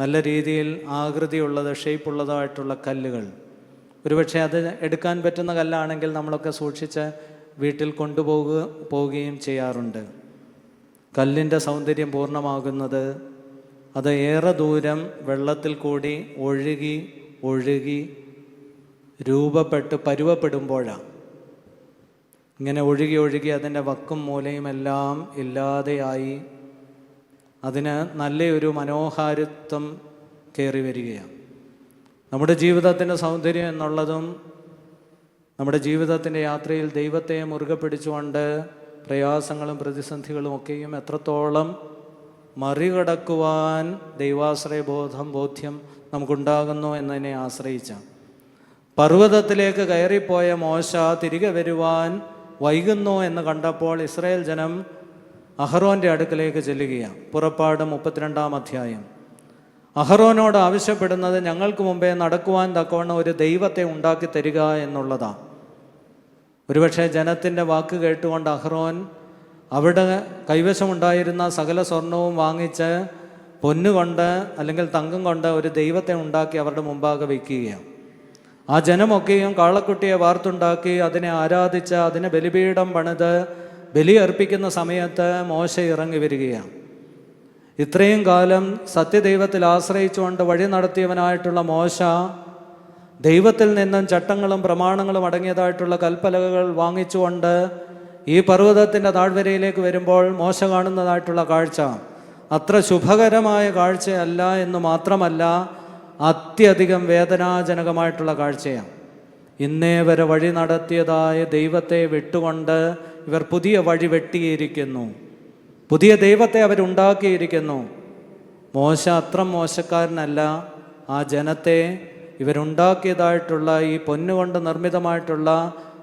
നല്ല രീതിയിൽ ആകൃതിയുള്ളത്, ഷേപ്പുള്ളതായിട്ടുള്ള കല്ലുകൾ. ഒരുപക്ഷെ അത് എടുക്കാൻ പറ്റുന്ന കല്ലാണെങ്കിൽ നമ്മളൊക്കെ സൂക്ഷിച്ച് വീട്ടിൽ പോവുകയും ചെയ്യാറുണ്ട്. കല്ലിൻ്റെ സൗന്ദര്യം പൂർണ്ണമാകുന്നത് അത് ഏറെ ദൂരം വെള്ളത്തിൽ കൂടി ഒഴുകി ഒഴുകി രൂപപ്പെട്ട് പരുവപ്പെടുമ്പോഴാണ്. ഇങ്ങനെ ഒഴുകി ഒഴുകി അതിൻ്റെ വക്കും മൂലയും എല്ലാം ഇല്ലാതെയായി അതിന് നല്ലൊരു മനോഹാരിത്വം കയറി വരികയാണ്. നമ്മുടെ ജീവിതത്തിൻ്റെ സൗന്ദര്യം എന്നുള്ളതും നമ്മുടെ ജീവിതത്തിൻ്റെ യാത്രയിൽ ദൈവത്തെ മുറുകെ പിടിച്ചുകൊണ്ട് പ്രയാസങ്ങളും പ്രതിസന്ധികളും ഒക്കെയും എത്രത്തോളം മറികടക്കുവാൻ ദൈവാശ്രയ ബോധ്യം നമുക്കുണ്ടാകുന്നു എന്നതിനെ ആശ്രയിച്ച പർവ്വതത്തിലേക്ക് കയറിപ്പോയ മോശ തിരികെ വരുവാൻ വൈകുന്നു എന്ന് കണ്ടപ്പോൾ ഇസ്രായേൽ ജനം അഹറോൻ്റെ അടുക്കലേക്ക് ചെല്ലുകയാണ്. പുറപ്പാട് 32-ാം അധ്യായം. അഹറോനോട് ആവശ്യപ്പെടുന്നത് ഞങ്ങൾക്ക് മുമ്പേ നടക്കുവാൻ തക്കവണ്ണം ഒരു ദൈവത്തെ ഉണ്ടാക്കി തരിക എന്നുള്ളതാണ്. ഒരുപക്ഷെ ജനത്തിൻ്റെ വാക്ക് കേട്ടുകൊണ്ട് അഹറോൻ അവിടെ കൈവശമുണ്ടായിരുന്ന സകല സ്വർണവും വാങ്ങിച്ച് പൊന്നുകൊണ്ട് അല്ലെങ്കിൽ തങ്കം കൊണ്ട് ഒരു ദൈവത്തെ ഉണ്ടാക്കി അവരുടെ മുമ്പാകെ വയ്ക്കുകയാണ്. ആ ജനമൊക്കെയും കാളക്കുട്ടിയെ വാർത്തുണ്ടാക്കി അതിനെ ആരാധിച്ച് അതിനെ ബലിപീഠം പണിത് ബലി അർപ്പിക്കുന്ന സമയത്ത് മോശ ഇറങ്ങി വരികയാണ്. ഇത്രയും കാലം സത്യദൈവത്തിൽ ആശ്രയിച്ചുകൊണ്ട് വഴി നടത്തിയവനായിട്ടുള്ള മോശ ദൈവത്തിൽ നിന്നും ചട്ടങ്ങളും പ്രമാണങ്ങളും അടങ്ങിയതായിട്ടുള്ള കൽപ്പലകകൾ വാങ്ങിച്ചുകൊണ്ട് ഈ പർവ്വതത്തിൻ്റെ താഴ്വരയിലേക്ക് വരുമ്പോൾ മോശ കാണുന്നതായിട്ടുള്ള കാഴ്ച അത്ര ശുഭകരമായ കാഴ്ചയല്ല എന്ന് മാത്രമല്ല, അത്യധികം വേദനാജനകമായിട്ടുള്ള കാഴ്ചയാണ്. ഇന്നേ വരെ വഴി നടത്തിയതായ ദൈവത്തെ വിട്ടുകൊണ്ട് ഇവർ പുതിയ വഴി വെട്ടിയിരിക്കുന്നു, പുതിയ ദൈവത്തെ അവരുണ്ടാക്കിയിരിക്കുന്നു. മോശ അത്ര മോശക്കാരനല്ല. ആ ജനത്തെ ഇവരുണ്ടാക്കിയതായിട്ടുള്ള ഈ പൊന്നുകൊണ്ട് നിർമ്മിതമായിട്ടുള്ള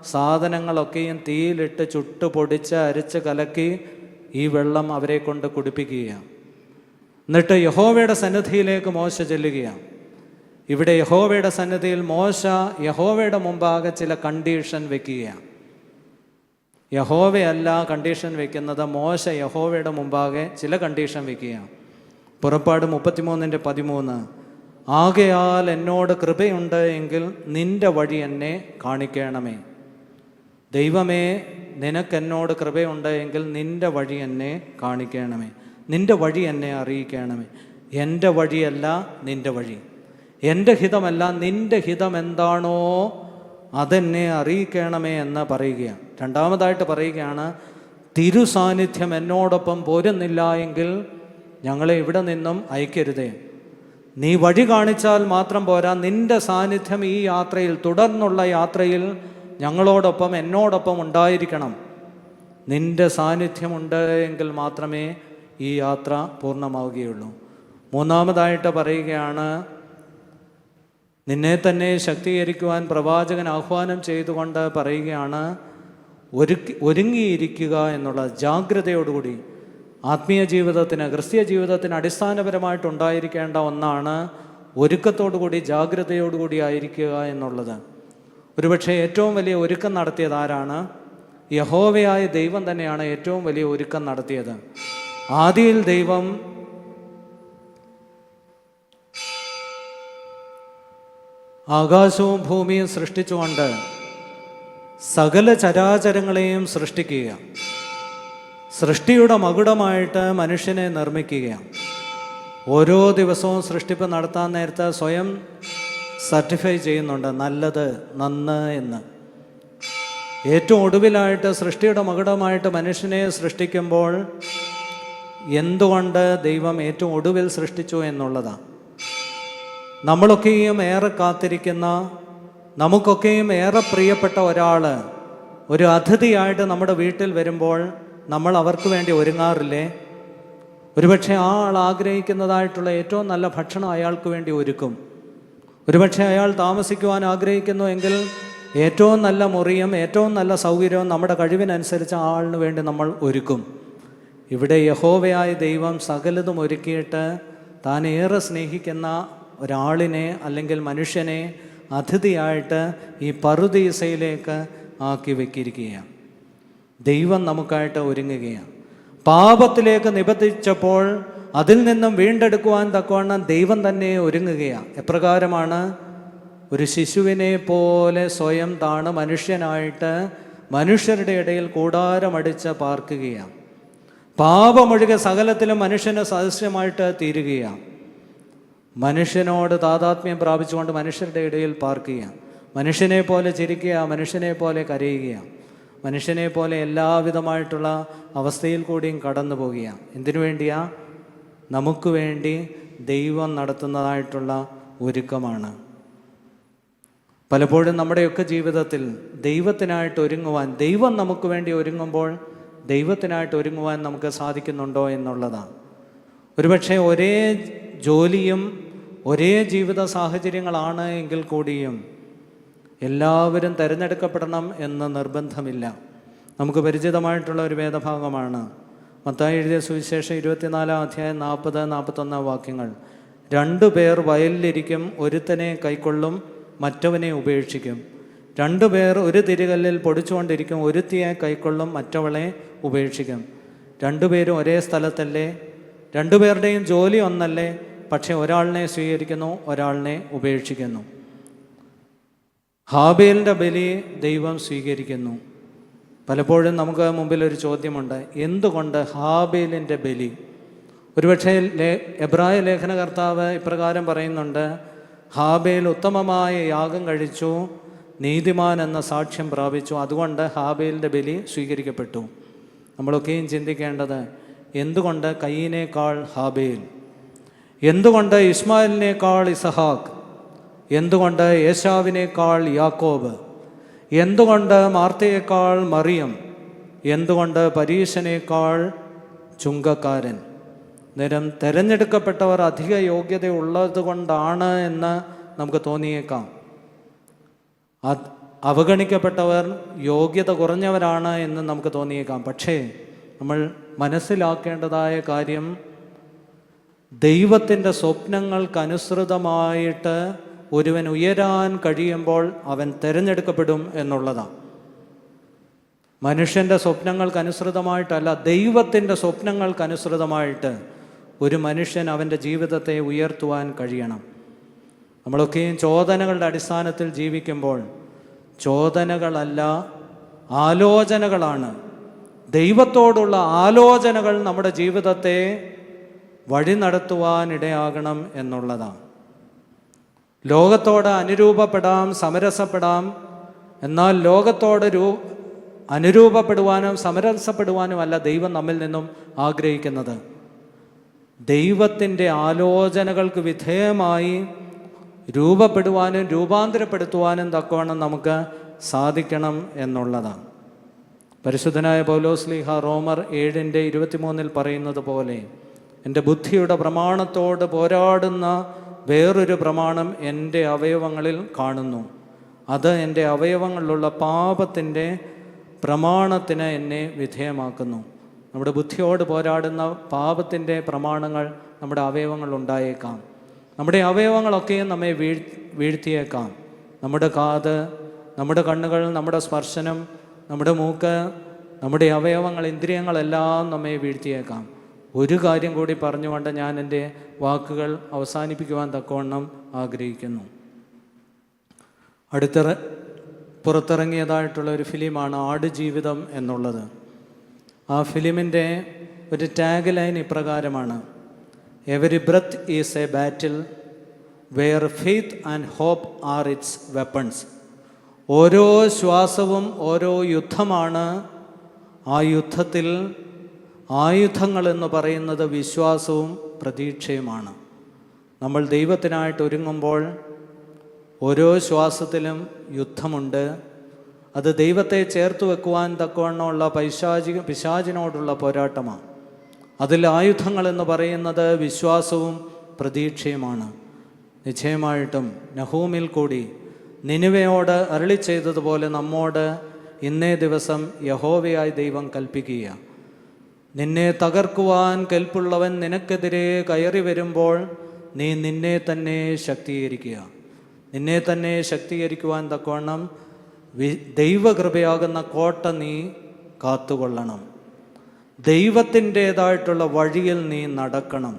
സാധനങ്ങളൊക്കെയും തീയിലിട്ട് ചുട്ടു പൊടിച്ച് അരിച്ച് കലക്കി ഈ വെള്ളം അവരെ കൊണ്ട് കുടിപ്പിക്കുകയാണ്. എന്നിട്ട് യഹോവയുടെ സന്നിധിയിലേക്ക് മോശ ചെല്ലുകയാണ്. ഇവിടെ യഹോവയുടെ സന്നിധിയിൽ മോശ യഹോവയുടെ മുമ്പാകെ ചില കണ്ടീഷൻ വെക്കുകയാണ്. യഹോവയല്ല കണ്ടീഷൻ വെക്കുന്നത്, മോശ യഹോവയുടെ മുമ്പാകെ ചില കണ്ടീഷൻ വെക്കുകയാണ്. പുറപ്പാട് 33:13, ആകയാൽ എന്നോട് കൃപയുണ്ട് എങ്കിൽ നിന്റെ വഴി എന്നെ കാണിക്കണമേ. ദൈവമേ, നിനക്കെന്നോട് കൃപയുണ്ട് എങ്കിൽ നിന്റെ വഴി എന്നെ കാണിക്കണമേ, നിന്റെ വഴി എന്നെ അറിയിക്കണമേ. എൻ്റെ വഴിയല്ല നിന്റെ വഴി, എൻ്റെ ഹിതമല്ല നിന്റെ ഹിതം എന്താണോ അതെന്നെ അറിയിക്കണമേ എന്ന് പറയുകയാണ്. രണ്ടാമതായിട്ട് പറയുകയാണ്, തിരുസാന്നിധ്യം എന്നോടൊപ്പം പോരുന്നില്ല എങ്കിൽ ഞങ്ങളെ ഇവിടെ നിന്നും അയക്കരുതേ. നീ വഴി കാണിച്ചാൽ മാത്രം പോരാ, നിന്റെ സാന്നിധ്യം ഈ യാത്രയിൽ, തുടർന്നുള്ള യാത്രയിൽ ഞങ്ങളോടൊപ്പം എന്നോടൊപ്പം ഉണ്ടായിരിക്കണം. നിന്റെ സാന്നിധ്യമുണ്ട് എങ്കിൽ മാത്രമേ ഈ യാത്ര പൂർണ്ണമാവുകയുള്ളൂ. മൂന്നാമതായിട്ട് പറയുകയാണ്, നിന്നെ തന്നെ ശക്തീകരിക്കുവാൻ പ്രവാചകൻ ആഹ്വാനം ചെയ്തുകൊണ്ട് പറയുകയാണ്, ഒരുങ്ങിയിരിക്കുക എന്നുള്ള ജാഗ്രതയോടുകൂടി. ആത്മീയ ജീവിതത്തിന്, ക്രിസ്തീയ ജീവിതത്തിന് അടിസ്ഥാനപരമായിട്ടുണ്ടായിരിക്കേണ്ട ഒന്നാണ് ഒരുക്കത്തോടുകൂടി, ജാഗ്രതയോടുകൂടി ആയിരിക്കുക എന്നുള്ളത്. ഒരുപക്ഷെ ഏറ്റവും വലിയ ഒരുക്കം നടത്തിയത് ആരാണ്? യഹോവയായ ദൈവം തന്നെയാണ് ഏറ്റവും വലിയ ഒരുക്കം നടത്തിയത്. ആദിയിൽ ദൈവം ആകാശവും ഭൂമിയും സൃഷ്ടിച്ചുകൊണ്ട് സകല ചരാചരങ്ങളെയും സൃഷ്ടിക്കുക, സൃഷ്ടിയുടെ മകുടമായിട്ട് മനുഷ്യനെ നിർമ്മിക്കുകയാണ്. ഓരോ ദിവസവും സൃഷ്ടിപ്പ് നടത്താൻ നേരത്ത് സ്വയം സർട്ടിഫൈ ചെയ്യുന്നുണ്ട്, നല്ലത്, നന്ന് എന്ന്. ഏറ്റവും ഒടുവിലായിട്ട് സൃഷ്ടിയുടെ മകുടമായിട്ട് മനുഷ്യനെ സൃഷ്ടിക്കുമ്പോൾ എന്തുകൊണ്ട് ദൈവം ഏറ്റവും ഒടുവിൽ സൃഷ്ടിച്ചു എന്നുള്ളതാണ്. നമ്മളൊക്കെയും ഏറെ കാത്തിരിക്കുന്ന, നമുക്കൊക്കെയും ഏറെ പ്രിയപ്പെട്ട ഒരാൾ ഒരു അതിഥിയായിട്ട് നമ്മുടെ വീട്ടിൽ വരുമ്പോൾ നമ്മൾ അവർക്ക് വേണ്ടി ഒരുങ്ങാറില്ലേ? ഒരുപക്ഷെ ആ ആൾ ആഗ്രഹിക്കുന്നതായിട്ടുള്ള ഏറ്റവും നല്ല ഭക്ഷണം അയാൾക്ക് വേണ്ടി ഒരുക്കും. ഒരുപക്ഷെ അയാൾ താമസിക്കുവാൻ ആഗ്രഹിക്കുന്നു എങ്കിൽ ഏറ്റവും നല്ല മുറിയും ഏറ്റവും നല്ല സൗകര്യവും നമ്മുടെ കഴിവിനനുസരിച്ച് ആ ആളിന് വേണ്ടി നമ്മൾ ഒരുക്കും. ഇവിടെ യഹോവയായ ദൈവം സകലതും ഒരുക്കിയിട്ട് താൻ ഏറെ സ്നേഹിക്കുന്ന ഒരാളിനെ അല്ലെങ്കിൽ മനുഷ്യനെ അതിഥിയായിട്ട് ഈ പറുദീസയിലേക്ക് ആക്കി വെക്കിയിരിക്കുകയാണ്. ദൈവം നമുക്കായിട്ട് ഒരുങ്ങുകയാണ്. പാപത്തിലേക്ക് നിബന്ധിച്ചപ്പോൾ അതിൽ നിന്നും വീണ്ടെടുക്കുവാൻ തക്കവണ്ണം ദൈവം തന്നെ ഒരുങ്ങുകയാണ്. എപ്രകാരമാണ്? ഒരു ശിശുവിനെ പോലെ സ്വയം താണ് മനുഷ്യനായിട്ട് മനുഷ്യരുടെ ഇടയിൽ കൂടാരമടിച്ച് പാർക്കുകയാണ്. പാപമൊഴികെ സകലത്തിലും മനുഷ്യന് സദൃശ്യമായിട്ട് തീരുകയാണ്. മനുഷ്യനോട് താതാത്മ്യം പ്രാപിച്ചുകൊണ്ട് മനുഷ്യരുടെ ഇടയിൽ പാർക്കുകയാണ്. മനുഷ്യനെ പോലെ ചിരിക്കുക, മനുഷ്യനെ പോലെ കരയുകയാണ്, മനുഷ്യനെ പോലെ എല്ലാവിധമായിട്ടുള്ള അവസ്ഥയിൽ കൂടിയും കടന്നു പോവുകയാണ്. എന്തിനു വേണ്ടിയാ? നമുക്ക് വേണ്ടി ദൈവം നടത്തുന്നതായിട്ടുള്ള ഒരുക്കമാണ്. പലപ്പോഴും നമ്മുടെയൊക്കെ ജീവിതത്തിൽ ദൈവത്തിനായിട്ട് ഒരുങ്ങുവാൻ, ദൈവം നമുക്ക് വേണ്ടി ഒരുങ്ങുമ്പോൾ ദൈവത്തിനായിട്ട് ഒരുങ്ങുവാൻ നമുക്ക് സാധിക്കുന്നുണ്ടോ എന്നുള്ളതാണ്. ഒരുപക്ഷെ ഒരേ ജോലിയും ഒരേ ജീവിത സാഹചര്യങ്ങളാണ് എങ്കിൽ കൂടിയും എല്ലാവരും തിരഞ്ഞെടുക്കപ്പെടണം എന്ന് നിർബന്ധമില്ല. നമുക്ക് പരിചിതമായിട്ടുള്ള ഒരു വേദഭാഗമാണ് മത്തായി എഴുതിയ സുവിശേഷം 24-ാം അധ്യായം 40-41 വാക്യങ്ങൾ. 2 പേർ വയലിലിരിക്കും, ഒരുത്തനെ കൈക്കൊള്ളും, മറ്റവനെ ഉപേക്ഷിക്കും. 2 പേർ ഒരു തിരികല്ലിൽ പൊടിച്ചുകൊണ്ടിരിക്കും, ഒരുത്തിയെ കൈക്കൊള്ളും, മറ്റവളെ ഉപേക്ഷിക്കും. 2 പേരും ഒരേ സ്ഥലത്തല്ലേ? 2 പേരുടെയും ജോലി ഒന്നല്ലേ? പക്ഷെ ഒരാളിനെ സ്വീകരിക്കുന്നു, ഒരാളിനെ ഉപേക്ഷിക്കുന്നു. ഹാബേലിൻ്റെ ബലി ദൈവം സ്വീകരിക്കുന്നു. പലപ്പോഴും നമുക്ക് മുമ്പിൽ ഒരു ചോദ്യമുണ്ട്, എന്തുകൊണ്ട് ഹാബേലിൻ്റെ ബലി? ഒരുപക്ഷെ എബ്രായ ലേഖനകർത്താവ് ഇപ്രകാരം പറയുന്നുണ്ട്, ഹാബേൽ ഉത്തമമായ യാഗം കഴിച്ചു, നീതിമാൻ എന്ന സാക്ഷ്യം പ്രാപിച്ചു, അതുകൊണ്ട് ഹാബേലിൻ്റെ ബലി സ്വീകരിക്കപ്പെട്ടു. നമ്മളൊക്കെയും ചിന്തിക്കേണ്ടത്, എന്തുകൊണ്ട് കയീനേക്കാൾ ഹാബേൽ? എന്തുകൊണ്ട് ഇസ്മായിലിനേക്കാൾ ഇസഹാക്ക്? എന്തുകൊണ്ട് ഏശാവിനേക്കാൾ യാക്കോബ്? എന്തുകൊണ്ട് മാർത്തയേക്കാൾ മറിയം? എന്തുകൊണ്ട് പരീശനേക്കാൾ ചുങ്കക്കാരൻ? നേരം തിരഞ്ഞെടുക്കപ്പെട്ടവർ അധിക യോഗ്യതയുള്ളത് കൊണ്ടാണ് എന്ന് നമുക്ക് തോന്നിയേക്കാം. അവഗണിക്കപ്പെട്ടവർ യോഗ്യത കുറഞ്ഞവരാണ് എന്ന് നമുക്ക് തോന്നിയേക്കാം. പക്ഷേ നമ്മൾ മനസ്സിലാക്കേണ്ടതായ കാര്യം, ദൈവത്തിൻ്റെ സ്വപ്നങ്ങൾക്കനുസൃതമായിട്ട് ഒരുവൻ ഉയരാൻ കഴിയുമ്പോൾ അവൻ തിരഞ്ഞെടുക്കപ്പെടും എന്നുള്ളതാണ്. മനുഷ്യൻ്റെ സ്വപ്നങ്ങൾക്കനുസൃതമായിട്ടല്ല, ദൈവത്തിൻ്റെ സ്വപ്നങ്ങൾക്കനുസൃതമായിട്ട് ഒരു മനുഷ്യൻ അവൻ്റെ ജീവിതത്തെ ഉയർത്തുവാൻ കഴിയണം. നമ്മളൊക്കെയും ചോദനകളുടെ അടിസ്ഥാനത്തിൽ ജീവിക്കുമ്പോൾ ചോദനകളല്ല, ആലോചനകളാണ്. ദൈവത്തോടുള്ള ആലോചനകൾ നമ്മുടെ ജീവിതത്തെ വഴി നടത്തുവാനിടയാകണം എന്നുള്ളതാണ്. ലോകത്തോട് അനുരൂപപ്പെടാം, സമരസപ്പെടാം. എന്നാൽ ലോകത്തോട് അനുരൂപപ്പെടുവാനും സമരസപ്പെടുവാനുമല്ല ദൈവം നമ്മിൽ നിന്നും ആഗ്രഹിക്കുന്നത്. ദൈവത്തിൻ്റെ ആലോചനകൾക്ക് വിധേയമായി രൂപപ്പെടുവാനും രൂപാന്തരപ്പെടുത്തുവാനും തക്കവണ്ണം നമുക്ക് സാധിക്കണം എന്നുള്ളതാണ്. പരിശുദ്ധനായ പൗലോസ്ലീഹ റോമർ 7:23 പറയുന്നത് പോലെ, എൻ്റെ ബുദ്ധിയുടെ പ്രമാണത്തോട് പോരാടുന്ന വേറൊരു പ്രമാണം എൻ്റെ അവയവങ്ങളിൽ കാണുന്നു. അത് എൻ്റെ അവയവങ്ങളിലുള്ള പാപത്തിൻ്റെ പ്രമാണത്തിന് എന്നെ വിധേയമാക്കുന്നു. നമ്മുടെ ബുദ്ധിയോട് പോരാടുന്ന പാപത്തിൻ്റെ പ്രമാണങ്ങൾ നമ്മുടെ അവയവങ്ങളുണ്ടായേക്കാം. നമ്മുടെ അവയവങ്ങളൊക്കെയും നമ്മെ വീഴ്ത്തിയേക്കാം. നമ്മുടെ കാത്, നമ്മുടെ കണ്ണുകൾ, നമ്മുടെ സ്പർശനം, നമ്മുടെ മൂക്ക്, നമ്മുടെ അവയവങ്ങൾ, ഇന്ദ്രിയങ്ങളെല്ലാം നമ്മെ വീഴ്ത്തിയേക്കാം. ഒരു കാര്യം കൂടി പറഞ്ഞുകൊണ്ട് ഞാൻ എൻ്റെ വാക്കുകൾ അവസാനിപ്പിക്കുവാൻ തക്കവണ്ണം ആഗ്രഹിക്കുന്നു. പുറത്തിറങ്ങിയതായിട്ടുള്ള ഒരു ഫിലിമാണ് ആടുജീവിതം എന്നുള്ളത്. ആ ഫിലിമിൻ്റെ ഒരു ടാഗ് ലൈൻ ഇപ്രകാരമാണ്: every breath is a battle, where faith and hope are its weapons. ഓരോ ശ്വാസവും ഓരോ യുദ്ധമാണ്. ആ യുദ്ധത്തിൽ ആയുധങ്ങൾ എന്ന് പറയുന്നത് വിശ്വാസവും പ്രതീക്ഷയുമാണ്. നമ്മൾ ദൈവത്തിനായിട്ട് ഒരുങ്ങുമ്പോൾ ഓരോ ശ്വാസത്തിലും യുദ്ധമുണ്ട്. അത് ദൈവത്തെ ചേർത്ത് വെക്കുവാൻ തക്കവണ്ണമുള്ള പിശാചിനോടുള്ള പോരാട്ടമാണ്. അതിൽ ആയുധങ്ങൾ എന്ന് പറയുന്നത് വിശ്വാസവും പ്രതീക്ഷയുമാണ്. നിശ്ചയമായിട്ടും നഹൂമിൽ കൂടി നിനിവയോട് അരുളി ചെയ്തതുപോലെ നമ്മോട് ഇന്നേ ദിവസം യഹോവയായ ദൈവം കൽപ്പിക്കുക, നിന്നെ തകർക്കുവാൻ കെൽപ്പുള്ളവൻ നിനക്കെതിരെ കയറി വരുമ്പോൾ നീ നിന്നെ തന്നെ ശക്തീകരിക്കുക. നിന്നെ തന്നെ ശക്തീകരിക്കുവാൻ തക്കവണ്ണം ദൈവകൃപയാകുന്ന കോട്ട നീ കാത്തുകൊള്ളണം. ദൈവത്തിൻ്റേതായിട്ടുള്ള വഴിയിൽ നീ നടക്കണം.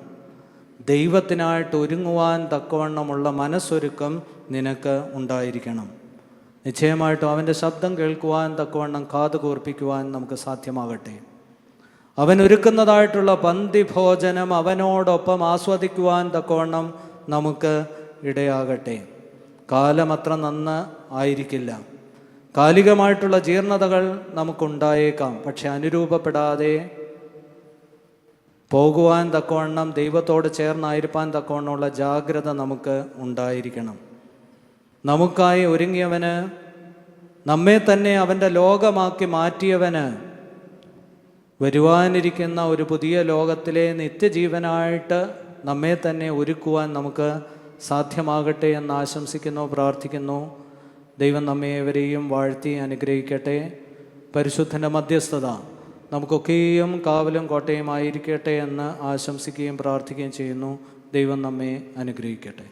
ദൈവത്തിനായിട്ട് ഒരുങ്ങുവാൻ തക്കവണ്ണമുള്ള മനസ്സൊരുക്കം നിനക്ക് ഉണ്ടായിരിക്കണം. നിശ്ചയമായിട്ടും അവൻ്റെ ശബ്ദം കേൾക്കുവാൻ തക്കവണ്ണം കാത് കൂർപ്പിക്കുവാൻ നമുക്ക് സാധ്യമാകട്ടെ. അവൻ ഒരുക്കുന്നതായിട്ടുള്ള പന്തി ഭോജനം അവനോടൊപ്പം ആസ്വദിക്കുവാൻ തക്കവണ്ണം നമുക്ക് ഇടയാകട്ടെ. കാലമത്ര നന്ന് ആയിരിക്കില്ല. കാലികമായിട്ടുള്ള ജീർണതകൾ നമുക്കുണ്ടായേക്കാം. പക്ഷെ അനുരൂപപ്പെടാതെ പോകുവാൻ തക്കവണ്ണം, ദൈവത്തോട് ചേർന്നായിരിക്കാൻ തക്കവണ്ണമുള്ള ജാഗ്രത നമുക്ക് ഉണ്ടായിരിക്കണം. നമുക്കായി ഒരുങ്ങിയവന്, നമ്മെ തന്നെ അവൻ്റെ ലോകമാക്കി മാറ്റിയവന് വരുവാനിരിക്കുന്ന ഒരു പുതിയ ലോകത്തിലെ നിത്യജീവനായിട്ട് നമ്മെ തന്നെ ഒരുക്കുവാൻ നമുക്ക് സാധ്യമാകട്ടെ എന്ന് ആശംസിക്കുന്നു, പ്രാർത്ഥിക്കുന്നു. ദൈവം നമ്മെ ഏവരെയും വാഴ്ത്തി അനുഗ്രഹിക്കട്ടെ. പരിശുദ്ധൻ്റെ മധ്യസ്ഥത നമുക്കൊക്കെയും കാവലും കോട്ടയുമായിരിക്കട്ടെ എന്ന് ആശംസിക്കുകയും പ്രാർത്ഥിക്കുകയും ചെയ്യുന്നു. ദൈവം നമ്മെ അനുഗ്രഹിക്കട്ടെ.